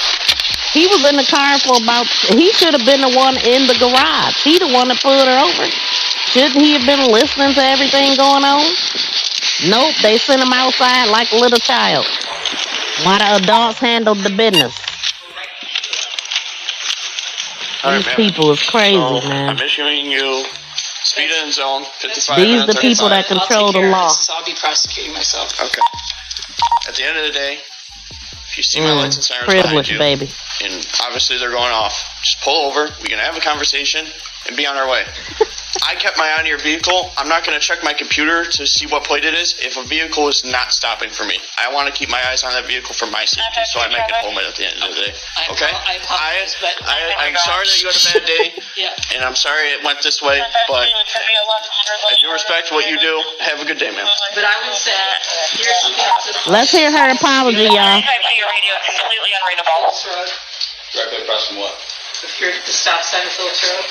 He was in the car for he should have been the one in the garage. He the one that pulled her over. Shouldn't he have been listening to everything going on? Nope, they sent him outside like a little child. While the adults handled the business. All right, These man. people is crazy, So, man. I'm issuing you speed in zone 55. These and the people 35. that control the law. I'll be prosecuting myself. Okay. At the end of the day, if you see my lights and sirens Privilege, behind you, baby. and obviously they're going off, just pull over. We can have a conversation and be on our way. I kept my eye on your vehicle. I'm not going to check my computer to see what plate it is if a vehicle is not stopping for me. I want to keep my eyes on that vehicle for my safety, so I make it home at the end of the day. Okay? I apologize, but I'm sorry that you had a bad day, yeah. and I'm sorry it went this way, but I do respect what you do. Have a good day, man. But I would say, here's something. Let's hear her apology, y'all. Your radio is completely unreadable. Directly across from what? If you're at the stop sign of Phillips Road.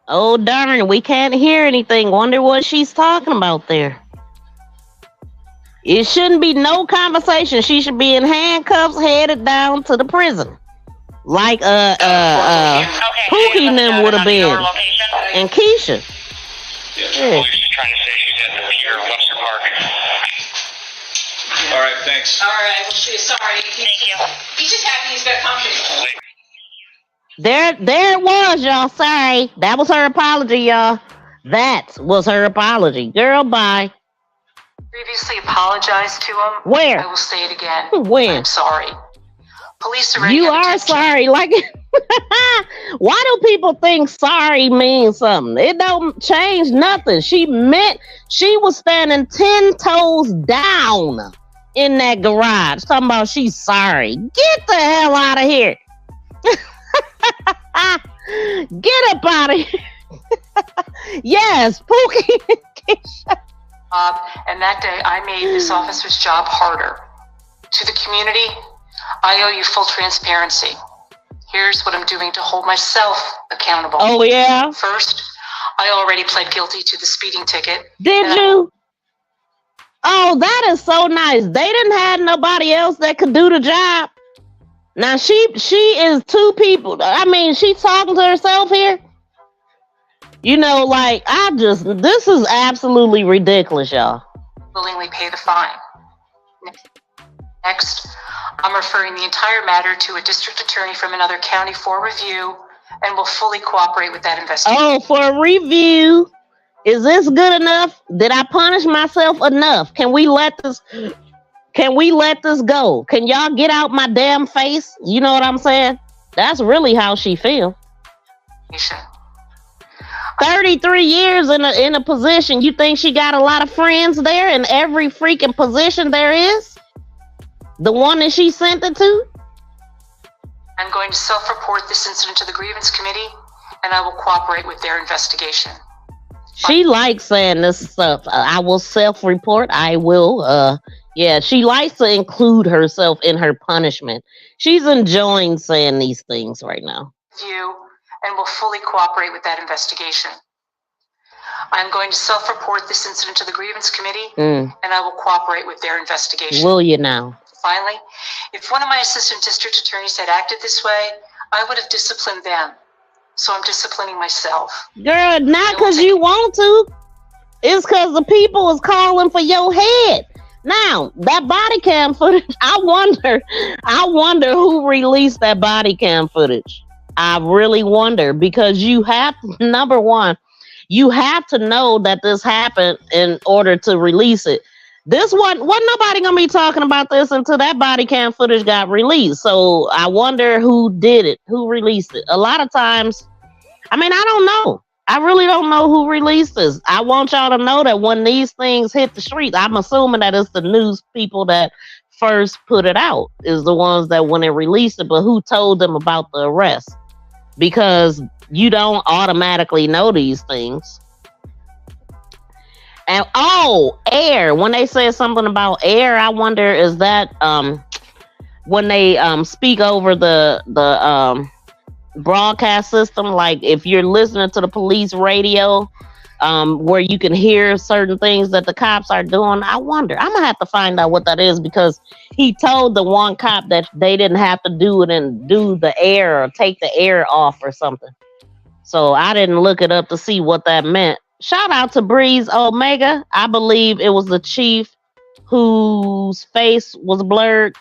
Oh, darn, we can't hear anything. Wonder what she's talking about there. It shouldn't be no conversation. She should be in handcuffs headed down to the prison. Like Pookie and them would have been. And Keisha. Yeah. Police is trying to say she's at the pier of Webster Park. All right, thanks. All right, well, sorry. Thank you. He's just happy he's got company. There it was, y'all. Sorry. That was her apology, y'all. That was her apology. Girl, bye. Previously apologized to him. Where? I will say it again. When? I'm sorry. Police already You have are attention. sorry. Like, why do people think sorry means something? It don't change nothing. She was standing 10 toes down in that garage talking about she's sorry. Get the hell out of here. Get up out of here. Yes, Pookie. And that day I made this officer's job harder. To the community, I owe you full transparency. Here's what I'm doing to hold myself accountable. Oh, yeah? First, I already pled guilty to the speeding ticket. Did you? Oh, that is so nice. They didn't have nobody else that could do the job. Now, she is two people. I mean, she talking to herself here. You know, like, this is absolutely ridiculous, y'all. Willingly pay the fine. Next, I'm referring the entire matter to a district attorney from another county for review and will fully cooperate with that investigation. Oh, for a review. Is this good enough? Did I punish myself enough? Can we let this go? Can y'all get out my damn face? You know what I'm saying? That's really how she feels. 33 years in a position. You think she got a lot of friends there in every freaking position there is? The one that she sent it to? I'm going to self-report this incident to the grievance committee, and I will cooperate with their investigation. She likes saying this stuff. I will self-report. I will. Yeah, she likes to include herself in her punishment. She's enjoying saying these things right now. You and will fully cooperate with that investigation. I'm going to self-report this incident to the grievance committee, and I will cooperate with their investigation. Will you now? Finally, if one of my assistant district attorneys had acted this way, I would have disciplined them. So I'm disciplining myself. Girl, not because you want to. It's because the people is calling for your head. Now, that body cam footage, I wonder who released that body cam footage. I really wonder, because you have, number one, you have to know that this happened in order to release it. This wasn't nobody gonna be talking about this until that body cam footage got released. So I wonder who did it, who released it. A lot of times, I mean, I don't know. I really don't know who released this. I want y'all to know that when these things hit the streets, I'm assuming that it's the news people that first put it out, is the ones that when it released it, but who told them about the arrest? Because you don't automatically know these things. And air. When they say something about air, I wonder, is that when they speak over the broadcast system, like if you're listening to the police radio, where you can hear certain things that the cops are doing. I wonder. I'm gonna have to find out what that is, because he told the one cop that they didn't have to do it and do the air or take the air off or something. So I didn't look it up to see what that meant. Shout out to Breeze Omega. I believe it was the chief whose face was blurred.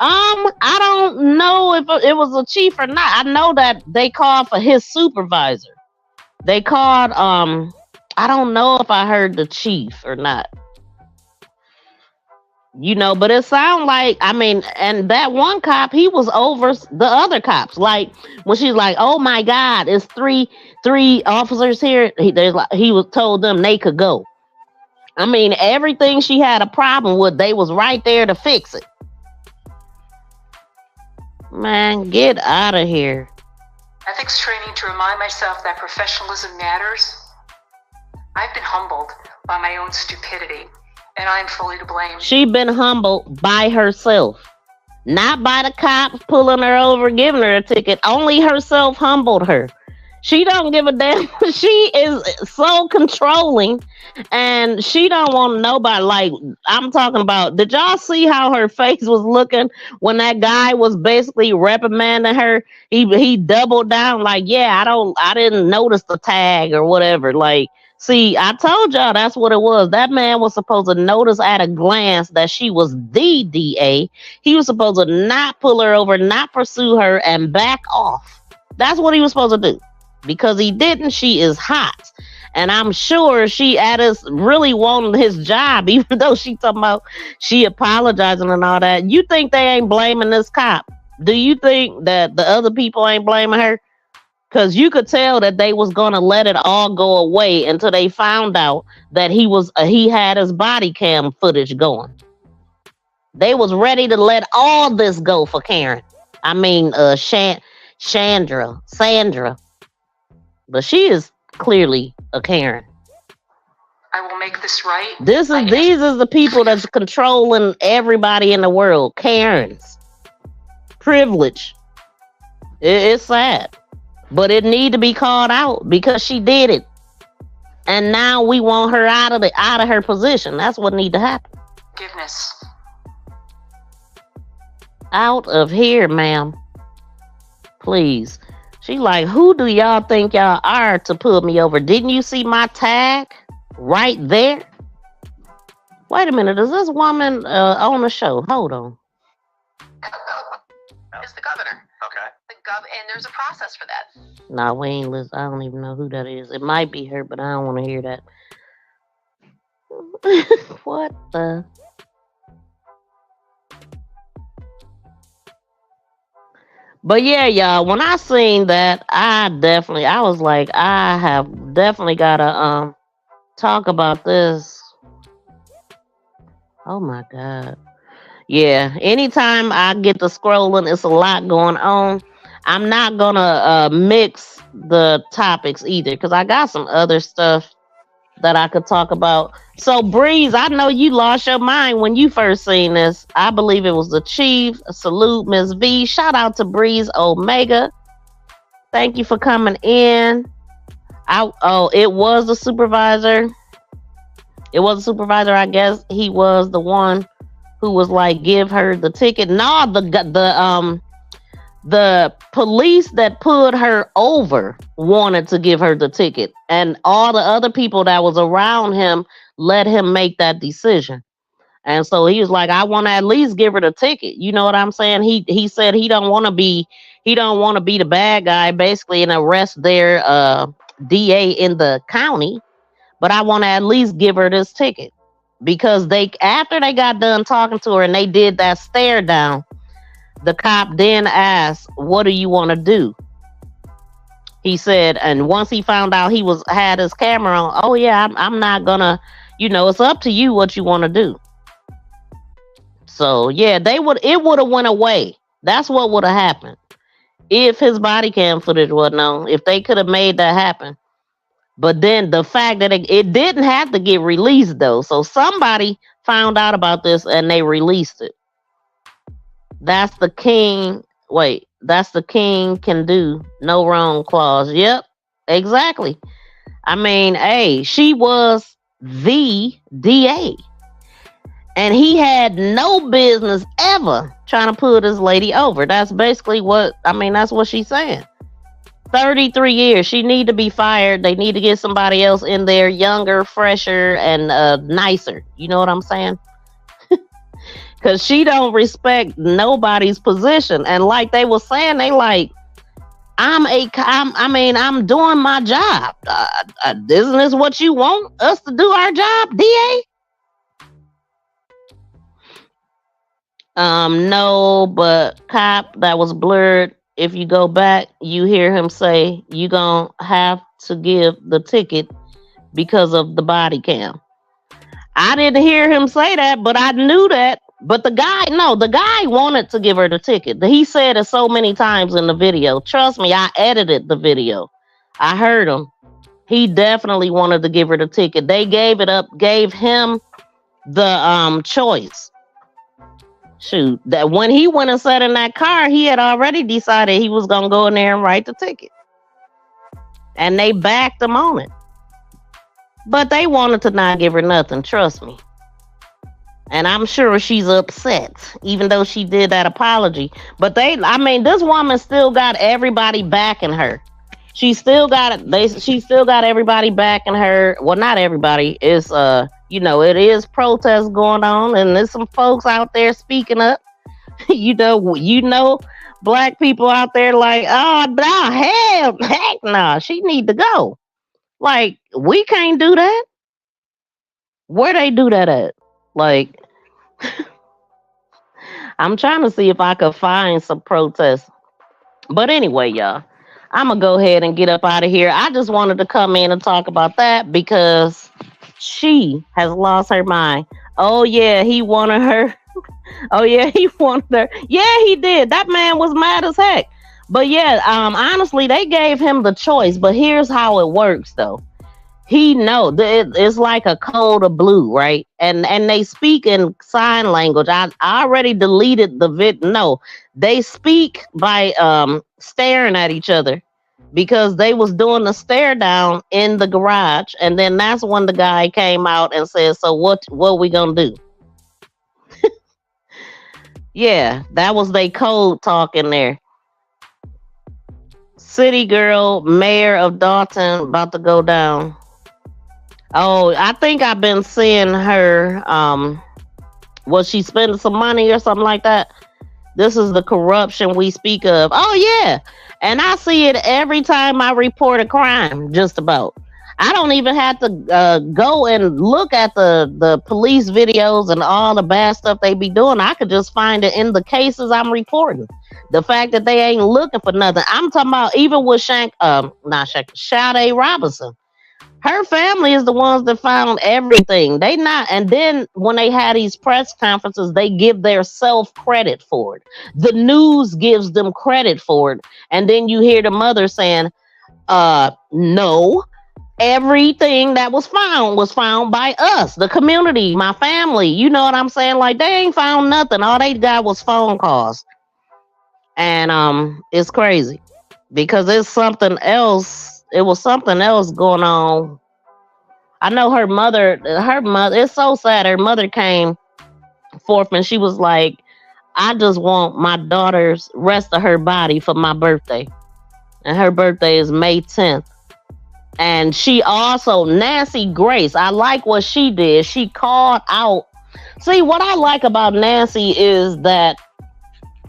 I don't know if it was a chief or not. I know that they called for his supervisor. They called, I don't know if I heard the chief or not. You know, but it sounded like, I mean, and that one cop, he was over the other cops. Like, when she's like, oh my God, it's three officers here. He was told them they could go. I mean, everything she had a problem with, they was right there to fix it. Man, get out of here. Ethics training to remind myself that professionalism matters. I've been humbled by my own stupidity, and I'm fully to blame. She been humbled by herself. Not by the cops pulling her over, giving her a ticket. Only herself humbled her. She don't give a damn. She is so controlling, and she don't want nobody. Like, I'm talking about, did y'all see how her face was looking when that guy was basically reprimanding her? He doubled down like, yeah, I didn't notice the tag or whatever. Like, see, I told y'all that's what it was. That man was supposed to notice at a glance that she was the DA. He was supposed to not pull her over, not pursue her, and back off. That's what he was supposed to do. Because he didn't, she is hot. And I'm sure she really wanted his job, even though she talking about she apologizing and all that. You think they ain't blaming this cop? Do you think that the other people ain't blaming her? Because you could tell that they was going to let it all go away until they found out that he had his body cam footage going. They was ready to let all this go for Karen. I mean, Sandra. But she is clearly a Karen. I will make this right. These are the people that's controlling everybody in the world. Karens. Privilege. It's sad. But it need to be called out because she did it. And now we want her out of her position. That's what need to happen. Forgiveness. Out of here, ma'am. Please. She like, who do y'all think y'all are to pull me over? Didn't you see my tag right there? Wait a minute. Is this woman on the show? Hold on. It's the governor. Okay. And there's a process for that. Nah, we ain't listen. I don't even know who that is. It might be her, but I don't want to hear that. What the? But yeah, y'all, when I seen that, I was like, I have definitely gotta talk about this. Oh my God. Yeah, anytime I get to scrolling, it's a lot going on. I'm not gonna mix the topics either, because I got some other stuff that I could talk about. So Breeze, I know you lost your mind when you first seen this. I believe it was the chief. Salute, Miss V. Shout out to Breeze Omega. Thank you for coming in. It was the supervisor. It was the supervisor. I guess he was the one who was like, give her the ticket. No, the police that pulled her over wanted to give her the ticket, and all the other people that was around him let him make that decision. And so he was like, I want to at least give her the ticket. You know what I'm saying? He said he don't want to be the bad guy, basically, and arrest their DA in the county, but I want to at least give her this ticket. Because after they got done talking to her and they did that stare down, the cop then asked, what do you want to do? He said, and once he found out he had his camera on, oh yeah, I'm not gonna, it's up to you what you want to do. So yeah, it would have went away. That's what would have happened if his body cam footage wasn't on, if they could have made that happen. But then the fact that it didn't have to get released though. So somebody found out about this and they released it. That's the king. Wait, that's the king can do no wrong clause. Yep, exactly. I mean, hey, she was the DA. And he had no business ever trying to pull this lady over. That's basically that's what she's saying. 33 years. She need to be fired. They need to get somebody else in there, younger, fresher, and nicer. You know what I'm saying? Cause she don't respect nobody's position. And like they were saying, they like, I'm doing my job. Isn't this what you want us to do our job, DA? No, but cop, that was blurred. If you go back, you hear him say, you gonna have to give the ticket because of the body cam. I didn't hear him say that, but I knew that. But the guy wanted to give her the ticket. He said it so many times in the video. Trust me, I edited the video. I heard him. He definitely wanted to give her the ticket. They gave him the choice. Shoot, that when he went and sat in that car, he had already decided he was gonna go in there and write the ticket. And they backed him on it. But they wanted to not give her nothing, trust me. And I'm sure she's upset, even though she did that apology. But this woman still got everybody backing her. She still got everybody backing her. Well, not everybody. It's it is protests going on, and there's some folks out there speaking up. Black people out there like, oh no, heck no, she need to go. Like, we can't do that. Where they do that at? Like, I'm trying to see if I could find some protests. But anyway, y'all, I'm going to go ahead and get up out of here. I just wanted to come in and talk about that because she has lost her mind. Oh, yeah, he wanted her. Oh, yeah, he wanted her. Yeah, he did. That man was mad as heck. But yeah, honestly, they gave him the choice. But here's how it works, though. He know it's like a code of blue, right? And they speak in sign language. I already deleted the No, they speak by staring at each other because they was doing the stare down in the garage, and then that's when the guy came out and said, "So what we gonna do?" Yeah, that was they code talk in there. City girl, mayor of Dalton, about to go down. Oh, I think I've been seeing her. Was she spending some money or something like that? This is the corruption we speak of. Oh, yeah. And I see it every time I report a crime, just about. I don't even have to go and look at the police videos and all the bad stuff they be doing. I could just find it in the cases I'm reporting. The fact that they ain't looking for nothing. I'm talking about even with Sade Robinson. Her family is the ones that found everything. They not, and then when they had these press conferences, they give their self credit for it. The news gives them credit for it. And then you hear the mother saying, no, everything that was found by us, the community, my family. You know what I'm saying? Like, they ain't found nothing. All they got was phone calls. And it's crazy because it's something else. It was something else going on. I know her mother, it's so sad. Her mother came forth and she was like, I just want my daughter's rest of her body for my birthday. And her birthday is May 10th. And she also, Nancy Grace, I like what she did. She called out. See, what I like about Nancy is that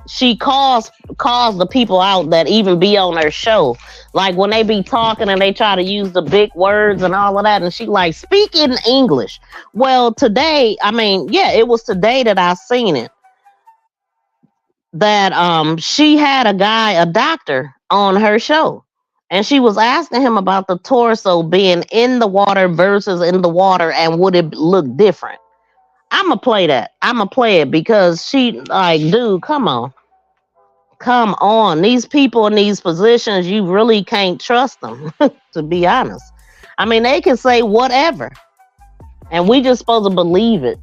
she calls the people out that even be on her show. Like when they be talking and they try to use the big words and all of that. And she like, speak in English. Well, today, it was today that I seen it. That she had a doctor on her show. And she was asking him about the torso being in the water versus in the water. And would it look different? I'm going to play that. I'm going to play it because she like, dude, come on. Come on. These people in these positions, you really can't trust them, to be honest. I mean, they can say whatever. And we just supposed to believe it.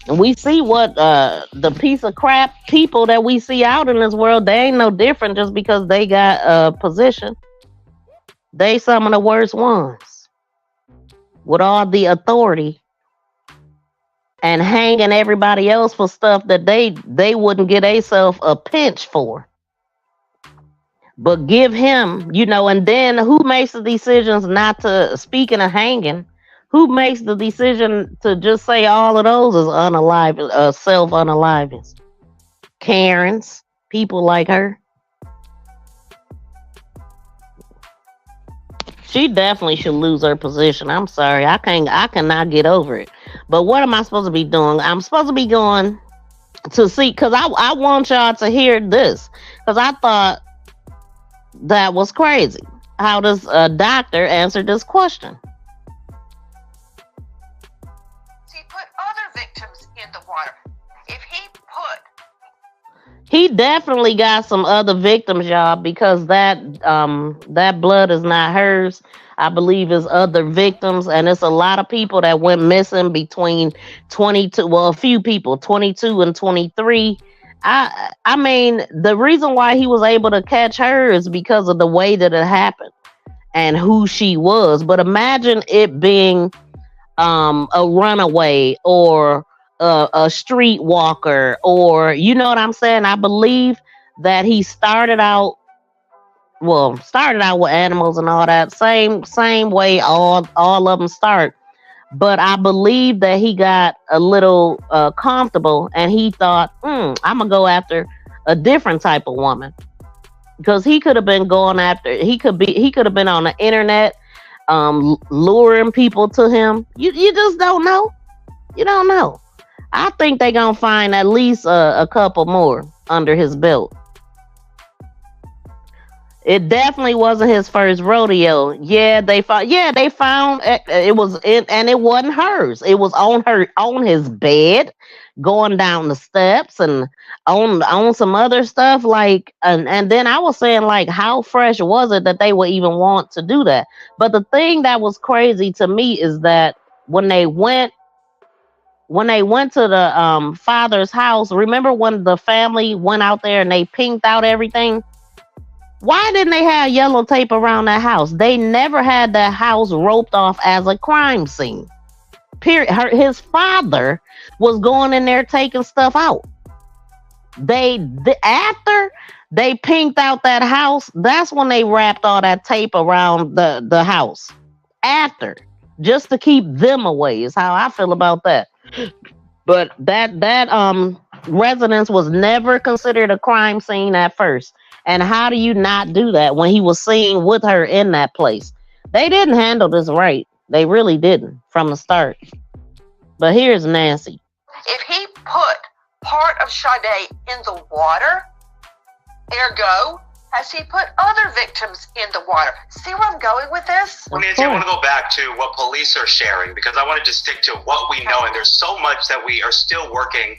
And we see what the piece of crap people that we see out in this world, they ain't no different just because they got a position. They some of the worst ones. With all the authority. And hanging everybody else for stuff that they wouldn't get themselves a pinch for. But give him, and then who makes the decisions not to, speaking of hanging, Who makes the decision to just say all of those is unalive, self-unalivings? Karens, people like her. She definitely should lose her position. I'm sorry. I cannot get over it. But what am I supposed to be doing? I'm supposed to be going to see, because I want y'all to hear this. Because I thought that was crazy. How does a doctor answer this question? He put other victims in the water. If He definitely got some other victims, y'all, because that blood is not hers. I believe it's other victims, and it's a lot of people that went missing between 22. Well, a few people, 22 and 23. I mean, the reason why he was able to catch her is because of the way that it happened and who she was. But imagine it being a runaway or a streetwalker, or you know what I'm saying. I believe that he started out with animals and all that, same way all of them start. But I believe that he got a little comfortable, and he thought, I'm gonna go after a different type of woman, because he could have been going after. He could have been on the internet, luring people to him. You just don't know. You don't know. I think they're gonna find at least a couple more under his belt. It definitely wasn't his first rodeo. They found it was it, and it wasn't hers. It was on his bed, going down the steps, and on some other stuff. Like, and then I was saying, like, how fresh was it that they would even want to do that? But the thing that was crazy to me is that when they went to the father's house, remember when the family went out there and they pinked out everything? Why didn't they have yellow tape around that house? They never had that house roped off as a crime scene. Period. His father was going in there taking stuff out. After they pinked out that house, that's when they wrapped all that tape around the house. After, just to keep them away, is how I feel about that. But that residence was never considered a crime scene at first. And how do you not do that when he was seen with her in that place? They didn't handle this right. They really didn't from the start. But here's Nancy. If he put part of Sade in the water, ergo, has he put other victims in the water? See where I'm going with this? Well, Nancy, I want to go back to what police are sharing, because I wanted to stick to what we know, and there's so much that we are still working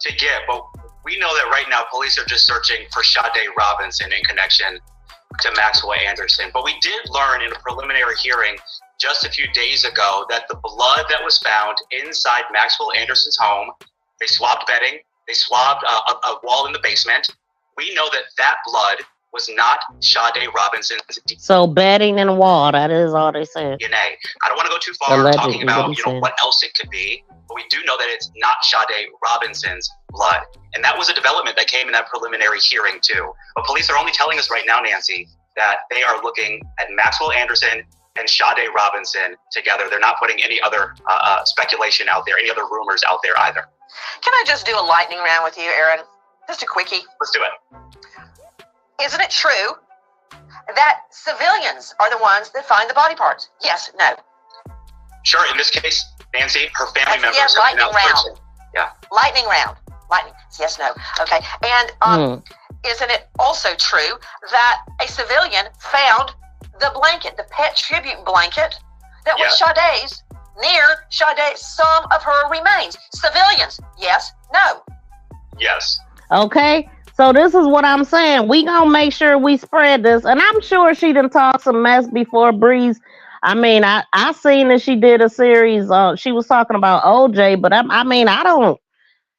to get, but we know that right now police are just searching for Sade Robinson in connection to Maxwell Anderson. But we did learn in a preliminary hearing just a few days ago that the blood that was found inside Maxwell Anderson's home, they swabbed bedding, they swabbed a wall in the basement. We know that blood was not Sade Robinson's DNA. So bedding and wall, that is all they said. I don't want to go too far talking about what else it could be, but we do know that it's not Sade Robinson's blood. And that was a development that came in that preliminary hearing too. But police are only telling us right now, Nancy, that they are looking at Maxwell Anderson and Sade Robinson together. They're not putting any other speculation out there, any other rumors out there either. Can I just do a lightning round with you, Aaron? Just a quickie. Let's do it. Isn't it true that civilians are the ones that find the body parts? Yes, no. Sure, in this case, Nancy, her family members. Yes, lightning round. Yeah. Lightning round. Lightning. Yes, no. Okay. And isn't it also true that a civilian found the blanket, the pet tribute blanket that was Sade's, near Sade's, some of her remains? Civilians. Yes, no. Yes. Okay. So this is what I'm saying. We gonna make sure we spread this. And I'm sure she done talked some mess before, Breeze. I mean, I seen that she did a series. She was talking about OJ, but I don't.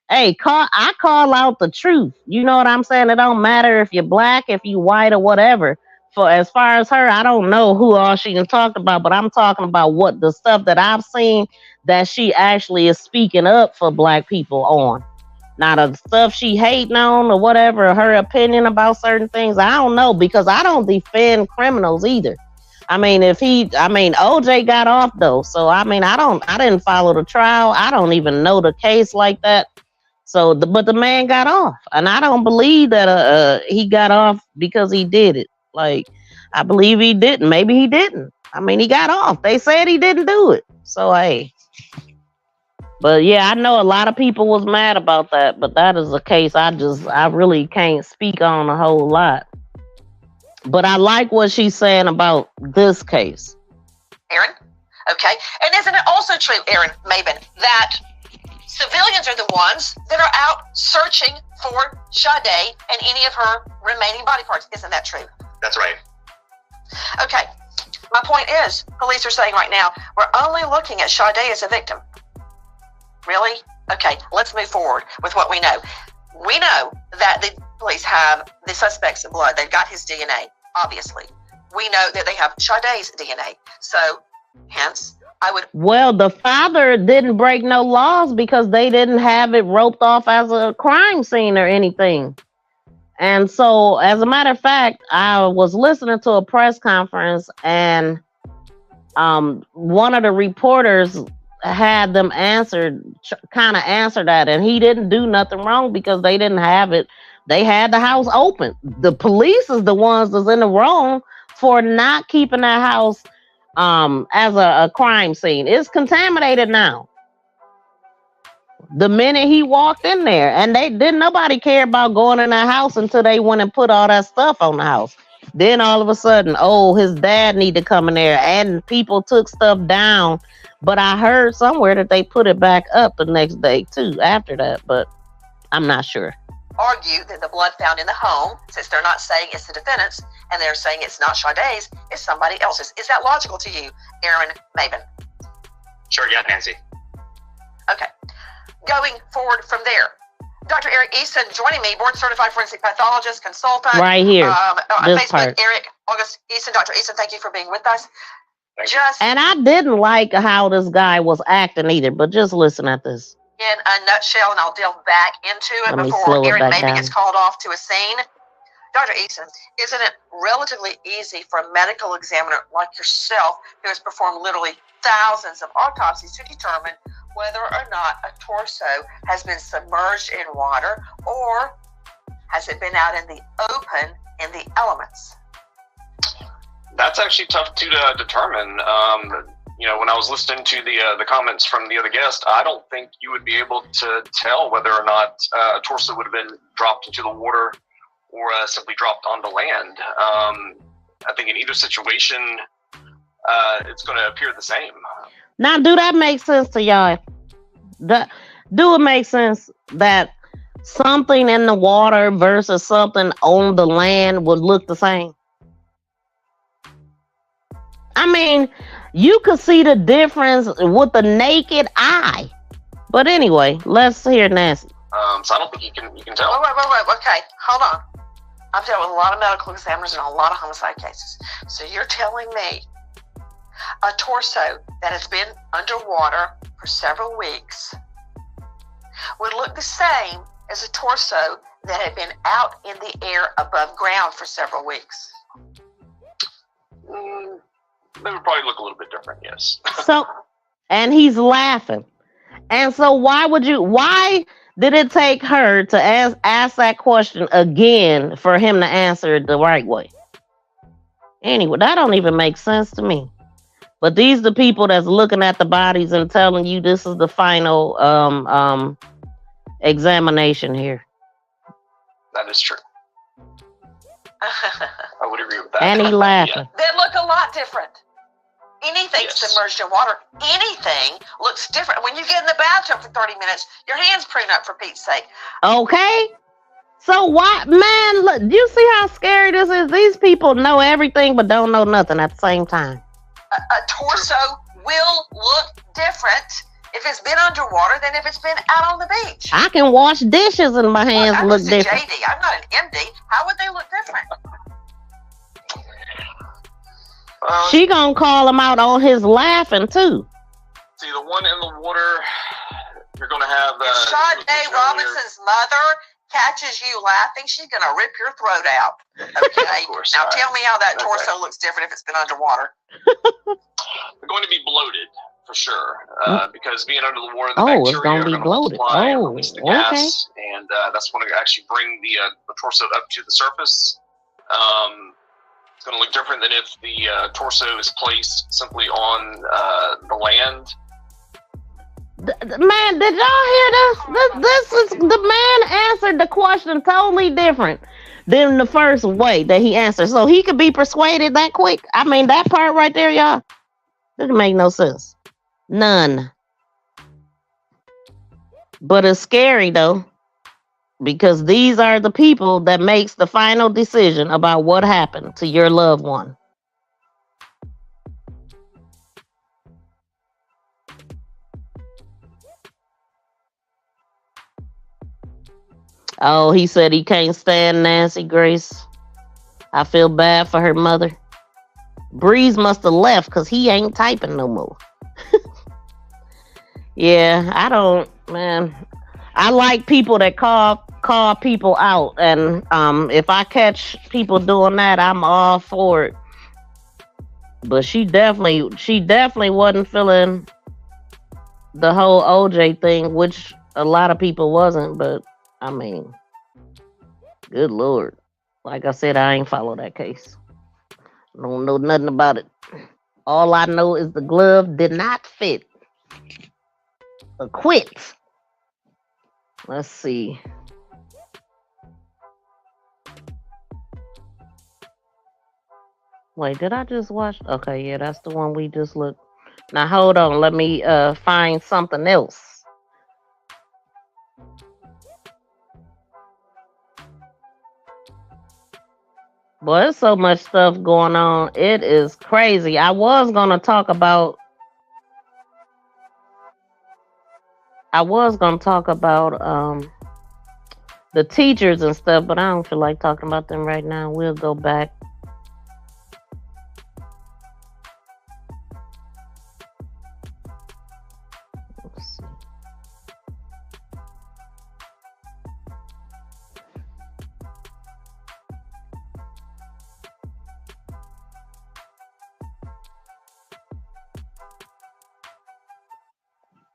Hey, I call out the truth. You know what I'm saying? It don't matter if you're black, if you white, or whatever. For as far as her, I don't know who all she done talked about, but I'm talking about what the stuff that I've seen that she actually is speaking up for black people on. Now, the stuff she hating on or whatever, her opinion about certain things, I don't know, because I don't defend criminals either. I mean, OJ got off though. So I mean, I didn't follow the trial. I don't even know the case like that. So, but the man got off, and I don't believe that he got off because he did it. Like, I believe he didn't. Maybe he didn't. I mean, he got off. They said he didn't do it. So, hey. But yeah, I know a lot of people was mad about that, but that is a case I really can't speak on a whole lot. But I like what she's saying about this case. Aaron? Okay. And isn't it also true, Aaron Maven, that civilians are the ones that are out searching for Sade and any of her remaining body parts? Isn't that true? That's right. Okay. My point is, police are saying right now, we're only looking at Sade as a victim. Really? Okay, let's move forward with what we know. We know that the police have the suspect's blood. They've got his DNA, obviously. We know that they have Sade's DNA. So, hence, Well, the father didn't break no laws because they didn't have it roped off as a crime scene or anything. And so, as a matter of fact, I was listening to a press conference, and one of the reporters had them kind of answer that, and he didn't do nothing wrong because they didn't have it. They had the house open. The police is the ones that's in the wrong for not keeping that house as a crime scene. It's contaminated now. The minute he walked in there, and nobody care about going in that house until they went and put all that stuff on the house. Then all of a sudden, his dad need to come in there, and people took stuff down. But I heard somewhere that they put it back up the next day too after that, but I'm not sure. Argue that the blood found in the home, since they're not saying it's the defendant's, and they're saying it's not Sade's, it's somebody else's. Is that logical to you, Aaron Maven? Sure, yeah, Nancy. Okay. Going forward from there, Dr. Eric Easton joining me, board-certified forensic pathologist, consultant. Right here, this Facebook, part. Eric August Easton. Dr. Easton, thank you for being with us. And I didn't like how this guy was acting either, but just listen at this. In a nutshell, and I'll delve back into it before Aaron maybe gets called off to a scene. Dr. Easton, isn't it relatively easy for a medical examiner like yourself, who has performed literally thousands of autopsies, to determine whether or not a torso has been submerged in water, or has it been out in the open in the elements? That's actually tough to determine. When I was listening to the comments from the other guest, I don't think you would be able to tell whether or not a torso would have been dropped into the water or simply dropped onto land. I think in either situation, it's going to appear the same. Now, do that make sense to y'all? Do it make sense that something in the water versus something on the land would look the same? I mean, you could see the difference with the naked eye. But anyway, let's hear Nancy. So I don't think you can tell. Wait. Okay, hold on. I've dealt with a lot of medical examiners and a lot of homicide cases. So you're telling me a torso that has been underwater for several weeks would look the same as a torso that had been out in the air above ground for several weeks? They would probably look a little bit different, yes. And he's laughing. And so why did it take her to ask that question again for him to answer it the right way? Anyway, that don't even make sense to me. But these are the people that's looking at the bodies and telling you this is the final examination here. That is true. I would agree with that. And he laughing. They look a lot different. Anything submerged in water, anything looks different. When you get in the bathtub for 30 minutes, your hands prune up, for Pete's sake. Okay. So what, man, look, do you see how scary this is? These people know everything but don't know nothing at the same time. A torso will look different if it's been underwater than if it's been out on the beach. I can wash dishes and my hands look different. JD, I'm not an MD. How would they look different? She gonna call him out on his laughing too. See, the one in the water, you're gonna have Sade Robinson's mother catches you laughing, she's going to rip your throat out. Okay? Of course. Now tell me how that torso looks different if it's been underwater. They're going to be bloated for sure, because being under the water, the bacteria it's going are to be going to bloated. multiply and release the Okay. gas, and that's going to actually bring the torso up to the surface. It's going to look different than if the torso is placed simply on the land. Man, did y'all hear this? This is the man answered the question totally different than the first way that he answered. So he could be persuaded that quick. I mean, that part right there, y'all, doesn't make no sense. None. But it's scary though, because these are the people that makes the final decision about what happened to your loved one. Oh, he said he can't stand Nancy Grace. I feel bad for her mother. Breeze must have left because he ain't typing no more. Yeah, I like people that call people out, and if I catch people doing that, I'm all for it. But she definitely wasn't feeling the whole OJ thing, which a lot of people wasn't, but I mean, good Lord. Like I said, I ain't follow that case. Don't know nothing about it. All I know is the glove did not fit. Acquit. Let's see. Wait, did I just watch? Okay, yeah, that's the one we just looked. Now hold on, let me find something else. Boy, there's so much stuff going on. It is crazy. I was gonna talk about the teachers and stuff, but I don't feel like talking about them right now. We'll go back. Let's see.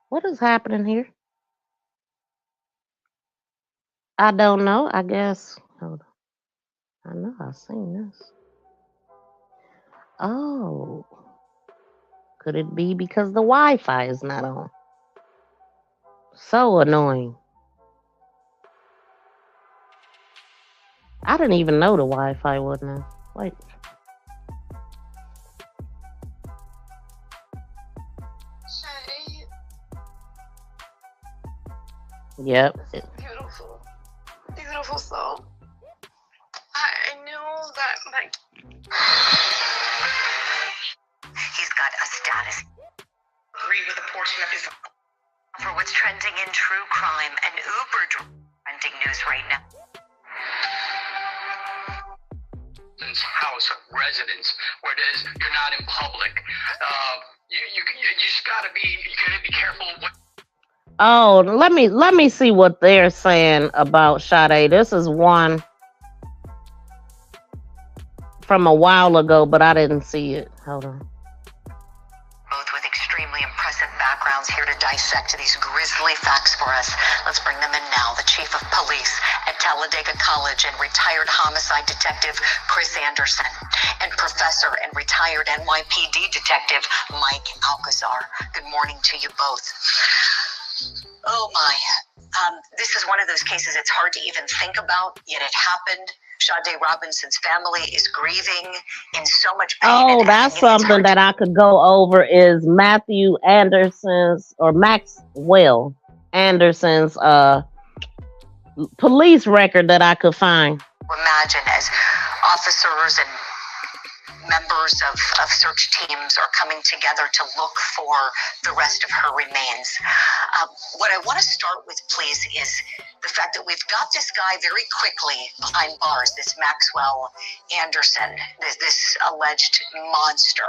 What is happening here? I don't know. I guess. Hold on. I know I've seen this. Oh. Could it be because the Wi-Fi is not on? So annoying. I didn't even know the Wi-Fi wasn't on. Wait. Sade, Yep. this is beautiful. Beautiful soul. I knew that my... He's got a status. Agree with a portion of his... For what's trending in true crime and uber trending news right now. House residence, where it is you're not in public. You just gotta be careful. Oh, let me see what they're saying about Sade. This is one from a while ago, but I didn't see it. Hold on. Both with extremely impressive backgrounds here to dissect these grisly facts for us. Let's bring them in now. The chief of police at Talladega College and retired homicide detective Chris Anderson, and professor and retired NYPD detective Mike Alcazar. Good morning to you both. Oh my. This is one of those cases it's hard to even think about, yet it happened. Sade Robinson's family is grieving in so much pain. Oh, that's something that I could go over is Matthew Anderson's or Maxwell Anderson's police record that I could find. Imagine as officers and members of search teams are coming together to look for the rest of her remains. What I want to start with, please, is the fact that we've got this guy very quickly behind bars, this Maxwell Anderson, this alleged monster.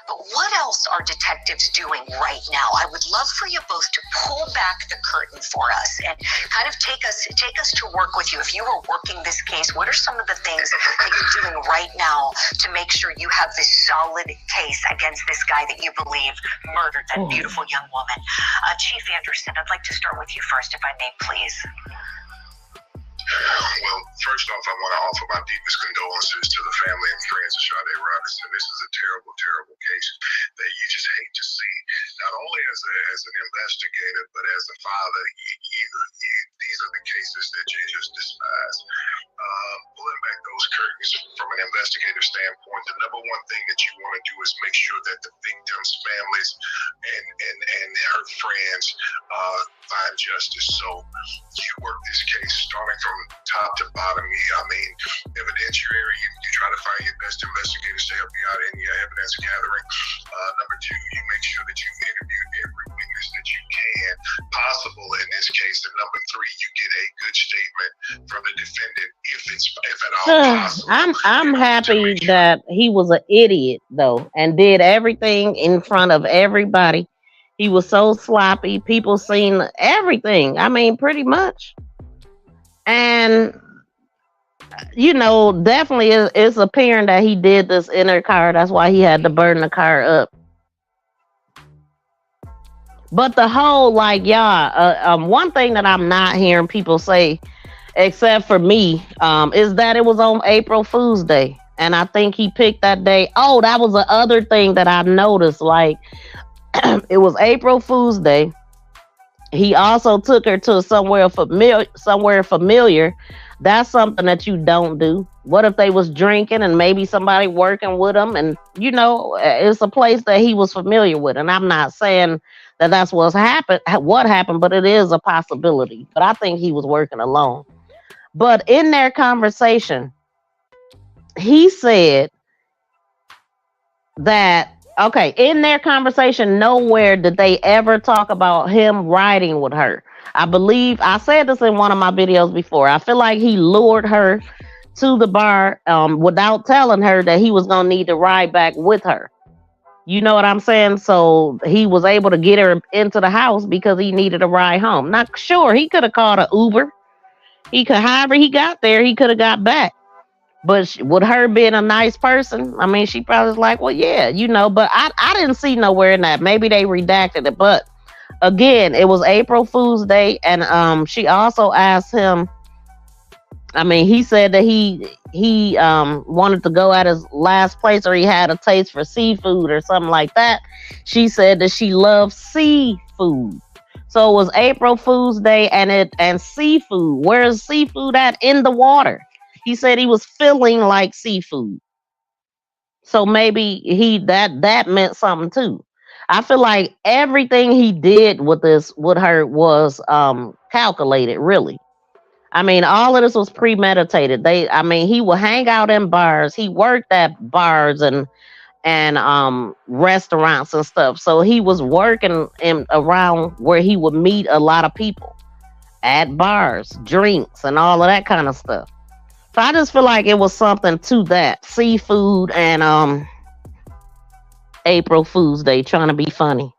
But what else are detectives doing right now? I would love for you both to pull back the curtain for us and kind of take us to work with you. If you were working this case, what are some of the things that you're doing right now to make sure you have this solid case against this guy that you believe murdered that beautiful young woman? Chief Anderson, I'd like to start with you first, if I may, please. Well, first off, I want to offer my deepest condolences to the family and friends of Sade Robinson. This is a terrible, terrible case that you just hate to see. Not only as an investigator, but as a father, these are the cases that you just despise. Pulling back those curtains from an investigative standpoint, the number one thing that you want to do is make sure that the victims' families and her friends find justice. So you work this case starting from top to bottom. I mean, evidentiary, you try to find your best investigators to help you out in your evidence gathering. Number two, you make sure that you interview every witness that you can possible in this case. And number three, you get a good statement from the defendant if at all possible. I'm happy that he was an idiot though and did everything in front of everybody. He was so sloppy. People seen everything. I mean, pretty much. And definitely it's apparent that he did this in her car. That's why he had to burn the car up. But the whole, one thing that I'm not hearing people say, except for me, is that it was on April Fool's Day. And I think he picked that day. Oh, that was the other thing that I noticed. It was April Fool's Day. He also took her to somewhere familiar. That's something that you don't do. What if they was drinking and maybe somebody working with them? And, it's a place that he was familiar with. And I'm not saying that that's what happened, but it is a possibility. But I think he was working alone. But in their conversation, he said that, in their conversation, nowhere did they ever talk about him riding with her. I believe I said this in one of my videos before. I feel like he lured her to the bar without telling her that he was going to need to ride back with her. You know what I'm saying? So he was able to get her into the house because he needed a ride home. Not sure. He could have called an Uber. However he got there, he could have got back. But with her being a nice person, I mean, she probably was like, well, yeah, but I didn't see nowhere in that. Maybe they redacted it. But again, it was April Fool's Day. And she also asked him, he said that he wanted to go at his last place, or he had a taste for seafood or something like that. She said that she loves seafood. So it was April Fool's Day and seafood. Where's seafood at? In the water. He said he was feeling like seafood. So maybe that meant something too. I feel like everything he did with her was calculated, really. I mean, all of this was premeditated. He would hang out in bars. He worked at bars and restaurants and stuff. So he was working around where he would meet a lot of people at bars, drinks, and all of that kind of stuff. So I just feel like it was something to that. Seafood and April Fool's Day, trying to be funny.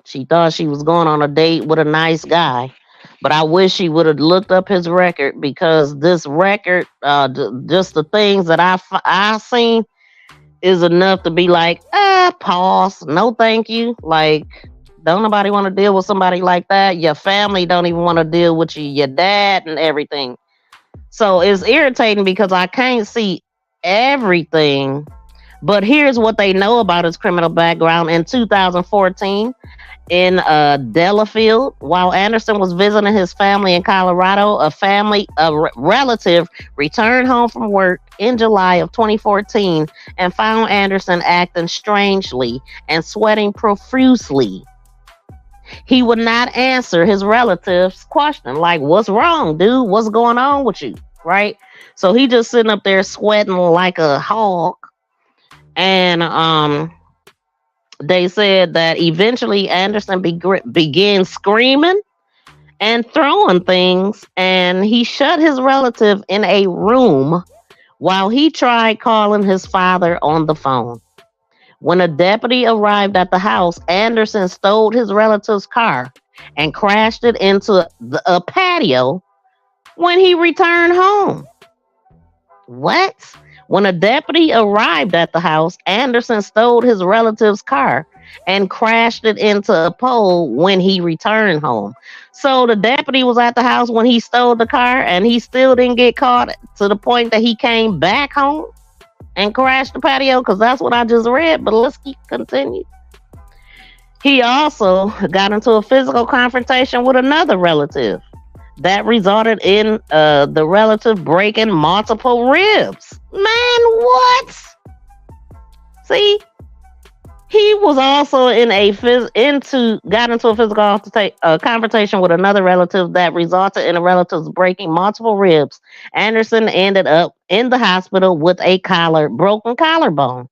She thought she was going on a date with a nice guy. But I wish she would have looked up his record, because this record, just the things that I seen, is enough to be like, pause. No, thank you. Like, don't nobody want to deal with somebody like that. Your family don't even want to deal with you, your dad and everything. So it's irritating because I can't see everything. But here's what they know about his criminal background. In 2014, in Delafield, while Anderson was visiting his family in Colorado, a relative returned home from work in July of 2014 and found Anderson acting strangely and sweating profusely. He would not answer his relative's question, like, what's wrong, dude? What's going on with you? right? So he just sitting up there sweating like a hog. And they said that eventually Anderson began screaming and throwing things, and he shut his relative in a room while he tried calling his father on the phone. When a deputy arrived at the house, Anderson stole his relative's car and crashed it into a patio when he returned home. What? When a deputy arrived at the house, Anderson stole his relative's car and crashed it into a pole when he returned home. So the deputy was at the house when he stole the car and he still didn't get caught to the point that he came back home and crashed the patio, because that's what I just read. But let's continue. He also got into a physical confrontation with another relative that resulted in the relative breaking multiple ribs. Man, what? See, he was also got into a physical confrontation with another relative that resulted in a relative's breaking multiple ribs. Anderson ended up in the hospital with a broken collarbone.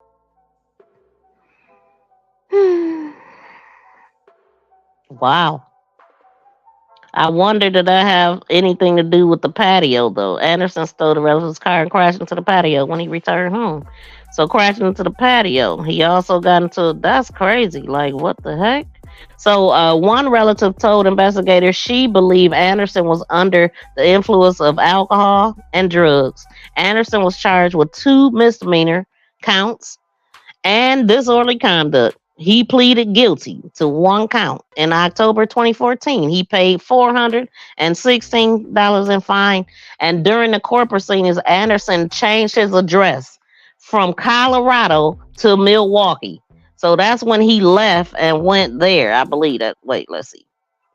Wow. I wonder, did that have anything to do with the patio, though? Anderson stole the relative's car and crashed into the patio when he returned home. So crashing into the patio. He also got into, that's crazy. Like, what the heck? So one relative told investigators she believed Anderson was under the influence of alcohol and drugs. Anderson was charged with 2 misdemeanor counts and disorderly conduct. He pleaded guilty to 1 count. In October 2014, he paid $416 in fine. And during the court proceedings, Anderson changed his address from Colorado to Milwaukee. So that's when he left and went there. I believe that. Wait, let's see.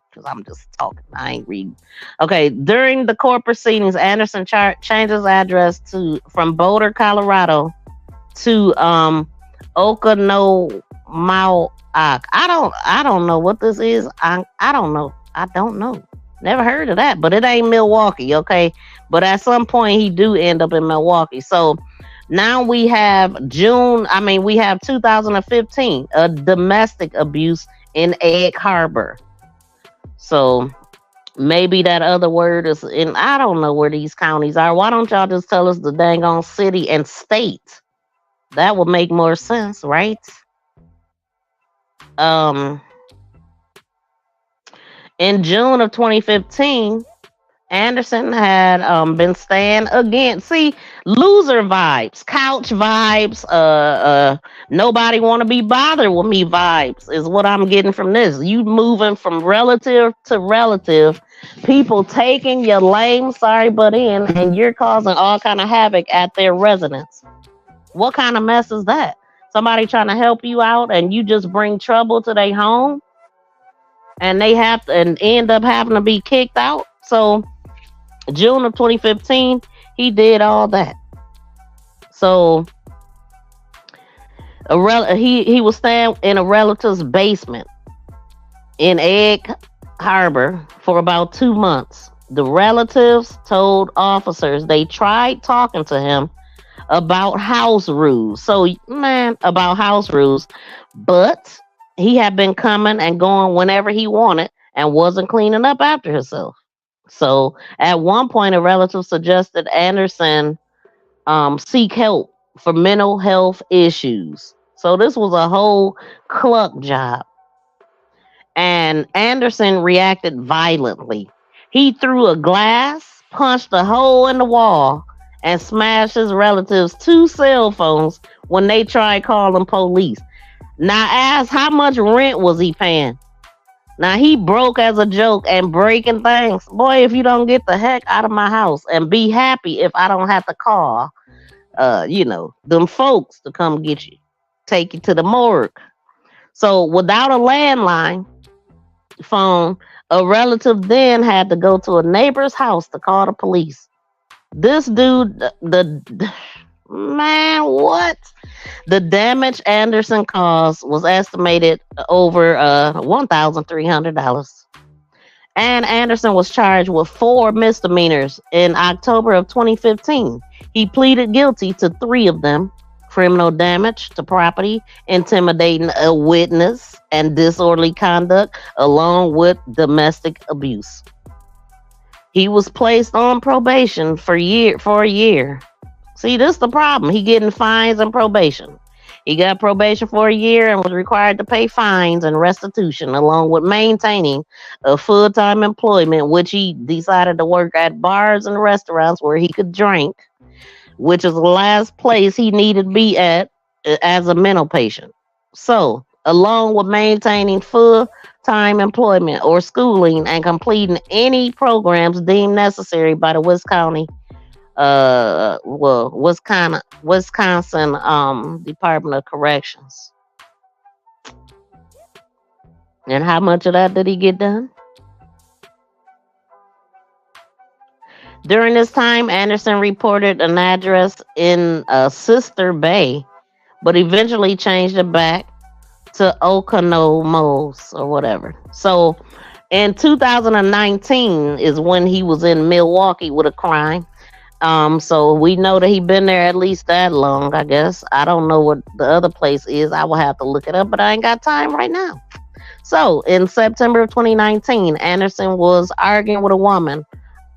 Because I'm just talking. I ain't reading. Okay. During the court proceedings, Anderson changed his address from Boulder, Colorado to Okanomack. I don't know what this is. I don't know. Never heard of that, but it ain't Milwaukee, okay? But at some point he do end up in Milwaukee. So now we have 2015, a domestic abuse in Egg Harbor. So maybe that other word is in, I don't know where these counties are. Why don't y'all just tell us the dang on city and state? That would make more sense, right? In June of 2015, Anderson had been staying again. See, loser vibes, couch vibes, nobody want to be bothered with me vibes is what I'm getting from this. You moving from relative to relative, people taking your lame sorry butt in, and you're causing all kind of havoc at their residence. What kind of mess is that? Somebody trying to help you out and you just bring trouble to their home and they have to and end up having to be kicked out. So June of 2015, he did all that. So he was staying in a relative's basement in Egg Harbor for about 2 months. The relatives told officers they tried talking to him about house rules. About house rules. But he had been coming and going whenever he wanted and wasn't cleaning up after himself. So at one point, a relative suggested Anderson seek help for mental health issues. So this was a whole cluck job. And Anderson reacted violently. He threw a glass, punched a hole in the wall, and smashed his relatives' 2 cell phones when they tried calling police. Now ask, how much rent was he paying? Now he broke as a joke and breaking things. Boy, if you don't get the heck out of my house, and be happy if I don't have to call, them folks to come get you, take you to the morgue. So without a landline phone, a relative then had to go to a neighbor's house to call the police. This dude, what? The damage Anderson caused was estimated over $1,300. And Anderson was charged with 4 misdemeanors in October of 2015. He pleaded guilty to 3 of them: criminal damage to property, intimidating a witness, and disorderly conduct, along with domestic abuse. He was placed on probation for a year. See, this is the problem. He getting fines and probation. He got probation for a year and was required to pay fines and restitution, along with maintaining a full-time employment, which he decided to work at bars and restaurants where he could drink, which is the last place he needed to be at as a mental patient. So, along with maintaining full-time employment or schooling and completing any programs deemed necessary by the Wisconsin Department of Corrections. And how much of that did he get done? During this time, Anderson reported an address in Sister Bay, but eventually changed it back to Okonomos or whatever. So in 2019 is when he was in Milwaukee with a crime. So we know that he been there at least that long, I guess. I don't know what the other place is. I will have to look it up, but I ain't got time right now. So in September of 2019, Anderson was arguing with a woman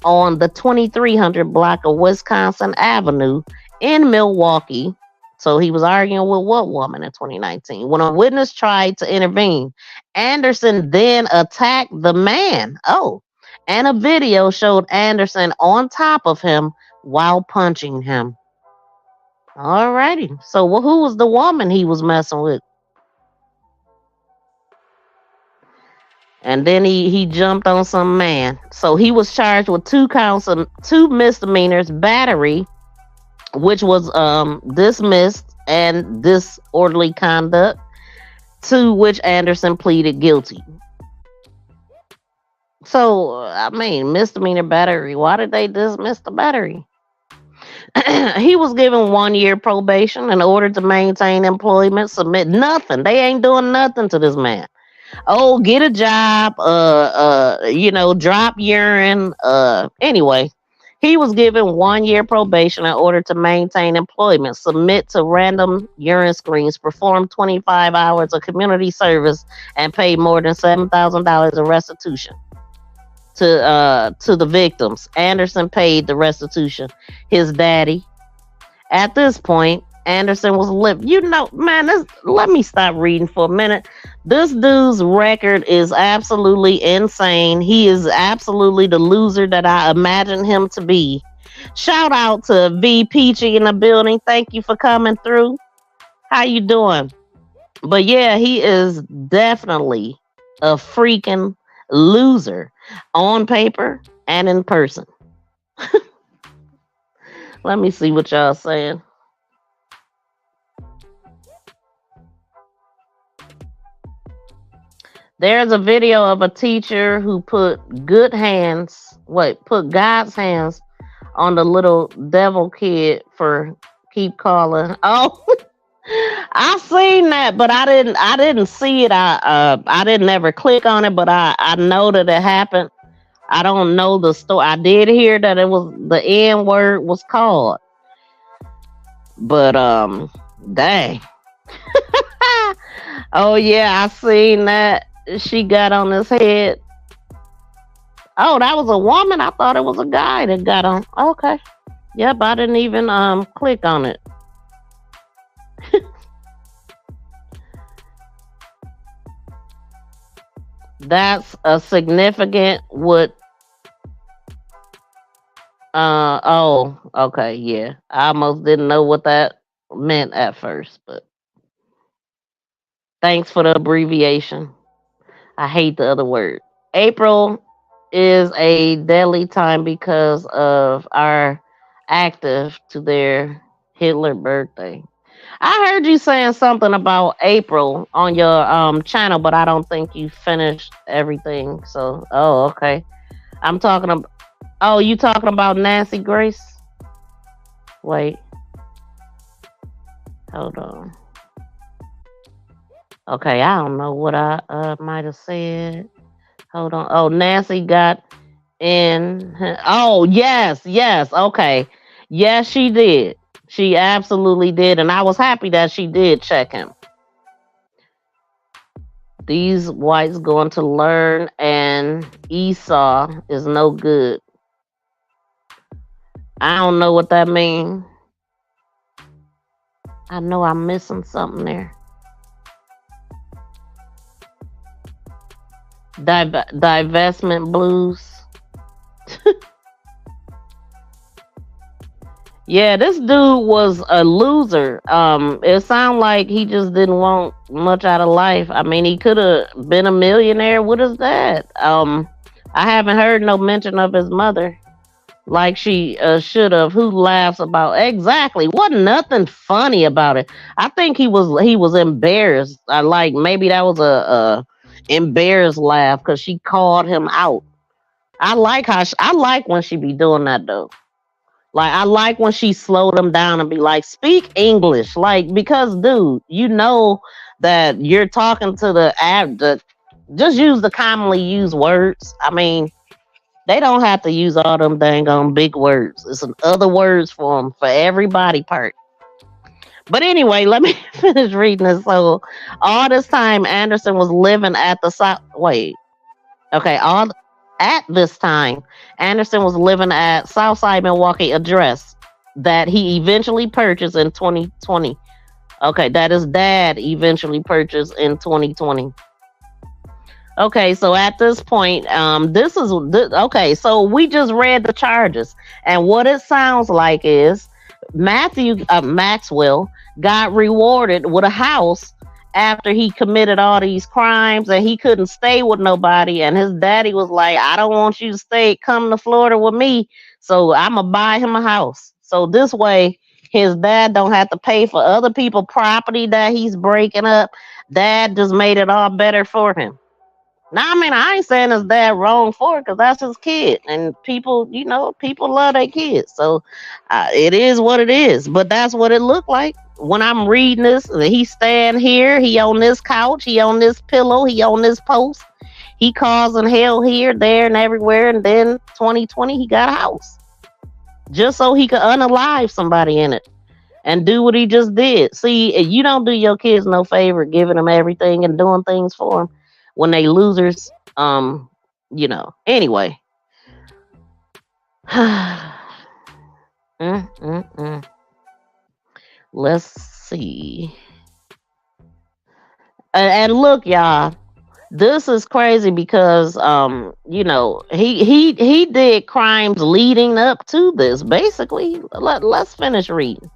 on the 2300 block of Wisconsin Avenue in Milwaukee. So he was arguing with what woman in 2019? When a witness tried to intervene, Anderson then attacked the man. Oh, and a video showed Anderson on top of him while punching him. Alrighty. So who was the woman he was messing with? And then he jumped on some man. So he was charged with 2 counts of 2 misdemeanors, battery, which was dismissed, and disorderly conduct, to which Anderson pleaded guilty. So, I mean, misdemeanor battery. Why did they dismiss the battery? He was given 1 year probation in order to maintain employment, submit nothing. They ain't doing nothing to this man. Oh, get a job, drop urine. Anyway, he was given 1 year probation in order to maintain employment, submit to random urine screens, perform 25 hours of community service, and pay more than $7,000 in restitution to the victims. Anderson paid the restitution. His daddy. At this point, Anderson was let me stop reading for a minute. This dude's record is absolutely insane. He is absolutely the loser that I imagined him to be. Shout out to V Peachy in the building. Thank you for coming through. How you doing? But yeah, he is definitely a freaking loser on paper and in person. Let me see what y'all saying. There's a video of a teacher who put God's hands on the little devil kid for keep calling. Oh, I seen that, but I didn't see it. I didn't ever click on it, but I know that it happened. I don't know the story. I did hear that it was the N word was called, but dang. Oh yeah, I seen that. She got on his head. Oh, that was a woman. I thought it was a guy that got on. Okay. Yep, I didn't even click on it. That's a significant okay, yeah. I almost didn't know what that meant at first, but thanks for the abbreviation. I hate the other word. April is a deadly time because of our active to their Hitler birthday. I heard you saying something about April on your channel, but I don't think you finished everything. So, okay. I'm talking about. Oh, you talking about Nancy Grace? Wait. Hold on. Okay, I don't know what I might have said. Hold on. Oh, Nancy got in. Oh, yes, yes. Okay. Yes, she did. She absolutely did. And I was happy that she did check him. These whites going to learn, and Esau is no good. I don't know what that means. I know I'm missing something there. Divestment blues. Yeah, this dude was a loser. It sounded like he just didn't want much out of life. I mean, he could have been a millionaire. What is that? I haven't heard no mention of his mother like she should have. Who laughs about exactly? Wasn't nothing funny about it. I think he was embarrassed. Like maybe that was a embarrassed laugh because she called him out. I like I like when she be doing that though. Like I like when she slowed him down and be like, "Speak English," like because, dude, you know that you're talking to the just use the commonly used words. I mean, they don't have to use all them dang on big words. There's some other words for them for everybody part. But anyway, let me finish reading this. So all this time, Anderson was living at the south. Wait, okay, all at this time, Anderson was living at Southside Milwaukee address that he eventually purchased in 2020. Okay, that his dad eventually purchased in 2020. Okay, so at this point, okay. So we just read the charges, and what it sounds like is Maxwell got rewarded with a house after he committed all these crimes, and he couldn't stay with nobody. And his daddy was like, "I don't want you to stay. Come to Florida with me. So I'm gonna buy him a house. So this way, his dad don't have to pay for other people's property that he's breaking up. Dad just made it all better for him." Now, I mean, I ain't saying his dad wrong for it because that's his kid, and people, people love their kids. So it is what it is. But that's what it looked like when I'm reading this. He stand here, he on this couch, he on this pillow, he on this post, he causing hell here, there, and everywhere. And then 2020, he got a house just so he could unalive somebody in it and do what he just did. See, you don't do your kids no favor giving them everything and doing things for them when they losers. Anyway. Let's see. And look, y'all, this is crazy because he did crimes leading up to this. Basically, let's finish reading.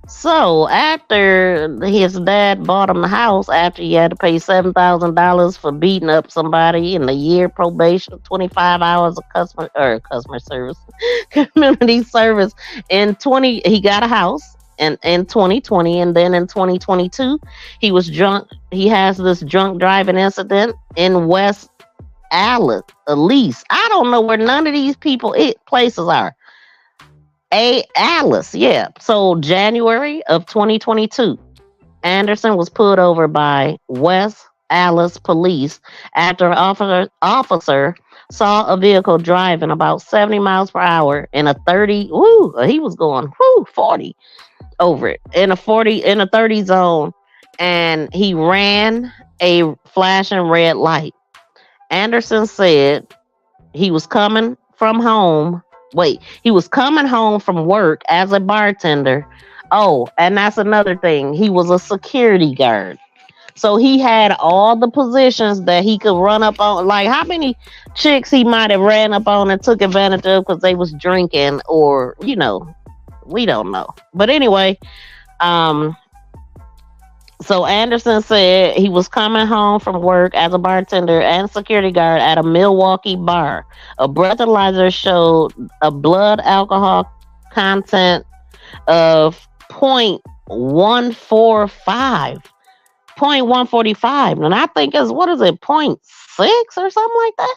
So after his dad bought him the house, after he had to pay $7,000 for beating up somebody in a year probation, 25 hours of customer service, community service, he got a house in 2020, and then in 2022 he was drunk. He has this drunk driving incident in West Alice. I don't know where none of these places are. Alice, yeah. So January of 2022, Anderson was pulled over by West Alice police after an officer saw a vehicle driving about 70 miles per hour in a 30. He was going 40 over it in a 30 zone, and he ran a flashing red light. Anderson said he was coming home from work as a bartender. Oh, and that's another thing. He was a security guard. So he had all the positions that he could run up on. Like how many chicks he might have ran up on and took advantage of because they was drinking, or, we don't know. But anyway, so Anderson said he was coming home from work as a bartender and security guard at a Milwaukee bar. A breathalyzer showed a blood alcohol content of 0.145. 0.145. And I think it's, 0.6 or something like that?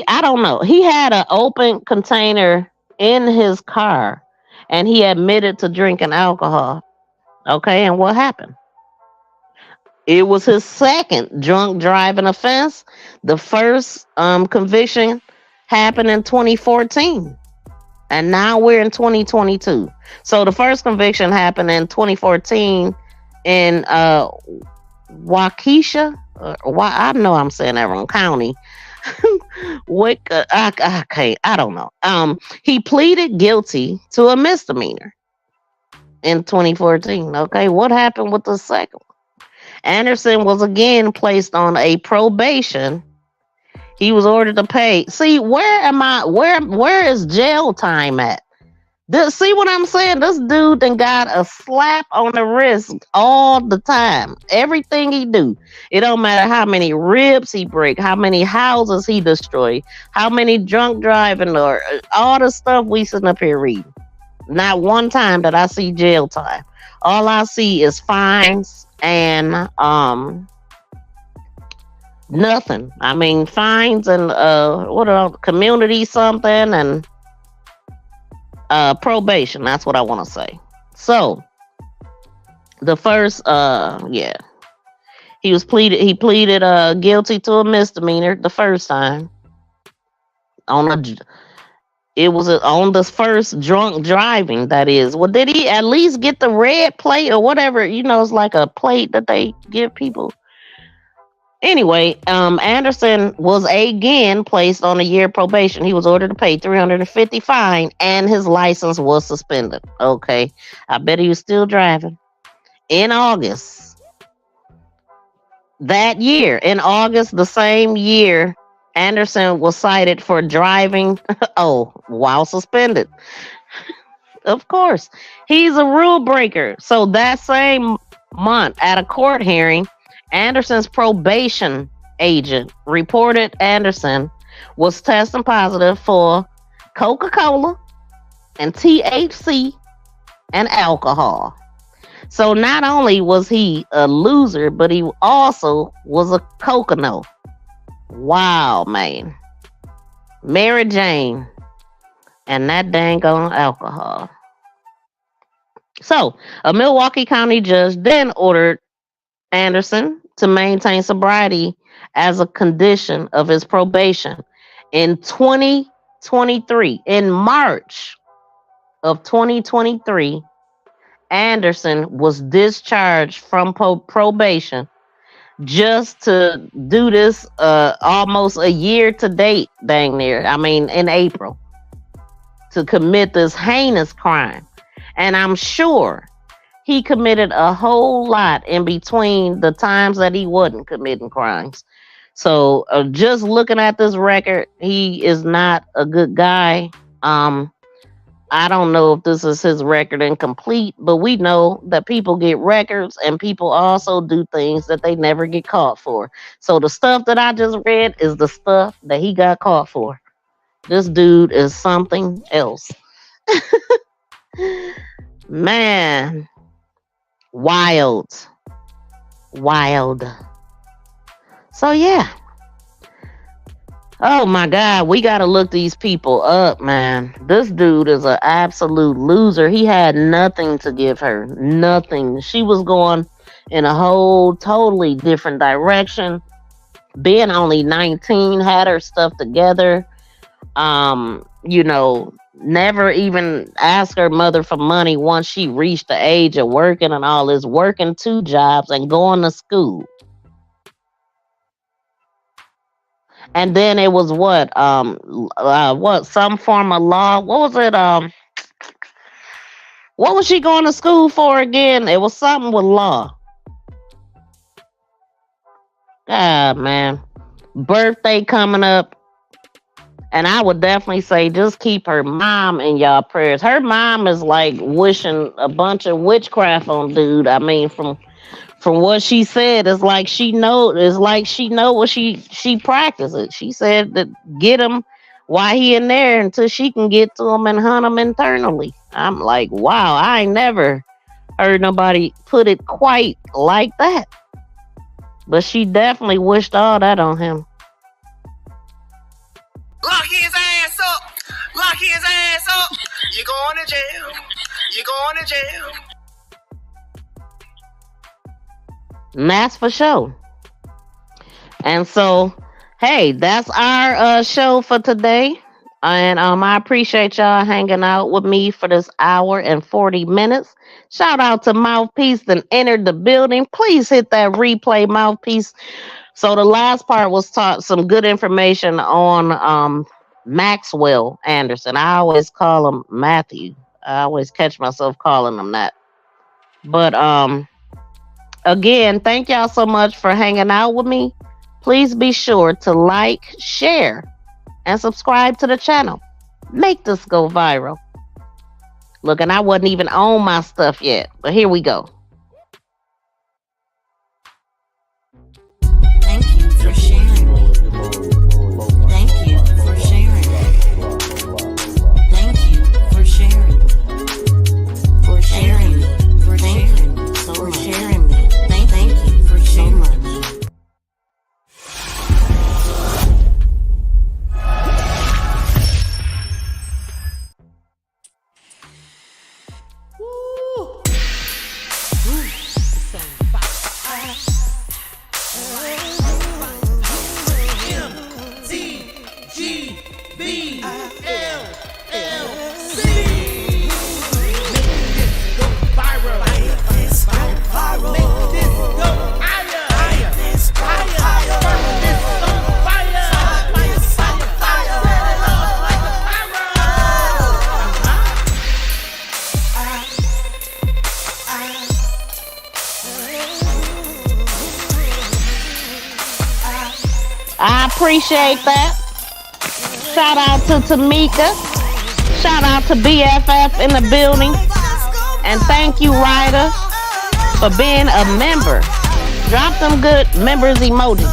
I don't know. He had an open container in his car, and he admitted to drinking alcohol. Okay, and what happened? It was his second drunk driving offense. The first conviction happened in 2014. And now we're in 2022. So the first conviction happened in 2014 in Waukesha. I know I'm saying that wrong. County. I don't know. He pleaded guilty to a misdemeanor in 2014. Okay, what happened with the second one? Anderson was again placed on a probation. He was ordered to pay. See, where is jail time at? See what I'm saying? This dude done got a slap on the wrist all the time. Everything he do. It don't matter how many ribs he break, how many houses he destroy, how many drunk driving, or all the stuff we sitting up here reading. Not one time that I see jail time. All I see is fines and nothing. I mean, fines and community something and probation. That's what I want to say. So the first he pleaded guilty to a misdemeanor the first time. It was on the first drunk driving, that is. Well, did he at least get the red plate or whatever? It's like a plate that they give people. Anyway, Anderson was again placed on a year probation. He was ordered to pay $350 fine, and his license was suspended. Okay, I bet he was still driving. In August that year, in the same year, Anderson was cited for driving while suspended. Of course, he's a rule breaker. So that same month at a court hearing, Anderson's probation agent reported Anderson was testing positive for Coca-Cola and THC and alcohol. So not only was he a loser, but he also was a coconut. Wow, man. Mary Jane and that dang on alcohol. So a Milwaukee County judge then ordered Anderson to maintain sobriety as a condition of his probation. In 2023, in March of 2023, Anderson was discharged from probation just to do this almost a year to date, dang near. I mean, in April, to commit this heinous crime. And I'm sure he committed a whole lot in between the times that he wasn't committing crimes. So just looking at this record, he is not a good guy. I don't know if this is his record incomplete, but we know that people get records and people also do things that they never get caught for. So the stuff that I just read is the stuff that he got caught for. This dude is something else. Man. Wild. So yeah. Oh my God, we gotta look these people up, man. This dude is an absolute loser. He had nothing to give her. Nothing. She was going in a whole totally different direction. Being only 19, had her stuff together. Never even asked her mother for money once she reached the age of working and all this, working 2 jobs and going to school. And then it was some form of law. What was it? What was she going to school for again? It was something with law. God, man. Birthday coming up. And I would definitely say just keep her mom in y'all prayers. Her mom is like wishing a bunch of witchcraft on dude. I mean, from what she said, it's like she know what she practices. She said that get him while he in there until she can get to him and hunt him internally. I'm like, wow, I ain't never heard nobody put it quite like that. But she definitely wished all that on him. Lock his ass up. Lock his ass up. You're going to jail. You're going to jail. And that's for sure. And so, hey, that's our show for today. And I appreciate y'all hanging out with me for this hour and 40 minutes. Shout out to Mouthpiece that entered the building. Please hit that replay, Mouthpiece. So the last part was taught some good information on Maxwell Anderson. I always call him Matthew. I always catch myself calling him that. But again, thank y'all so much for hanging out with me. Please be sure to like, share, and subscribe to the channel. Make this go viral. Look, and I wasn't even on my stuff yet, but here we go. Thank you for sharing me. Thank you for sharing me. Thank you for sharing me. For sharing me. For sharing me. For sharing me. Thank you for so much. I appreciate that. Shout out to Tamika. Shout out to BFF in the building. And thank you, Ryder, for being a member. Drop them good members emoji.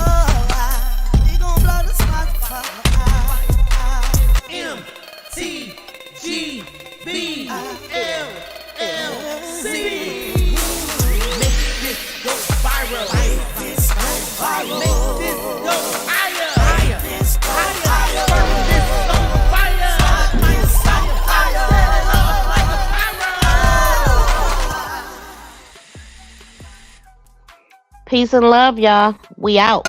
Peace and love, y'all. We out.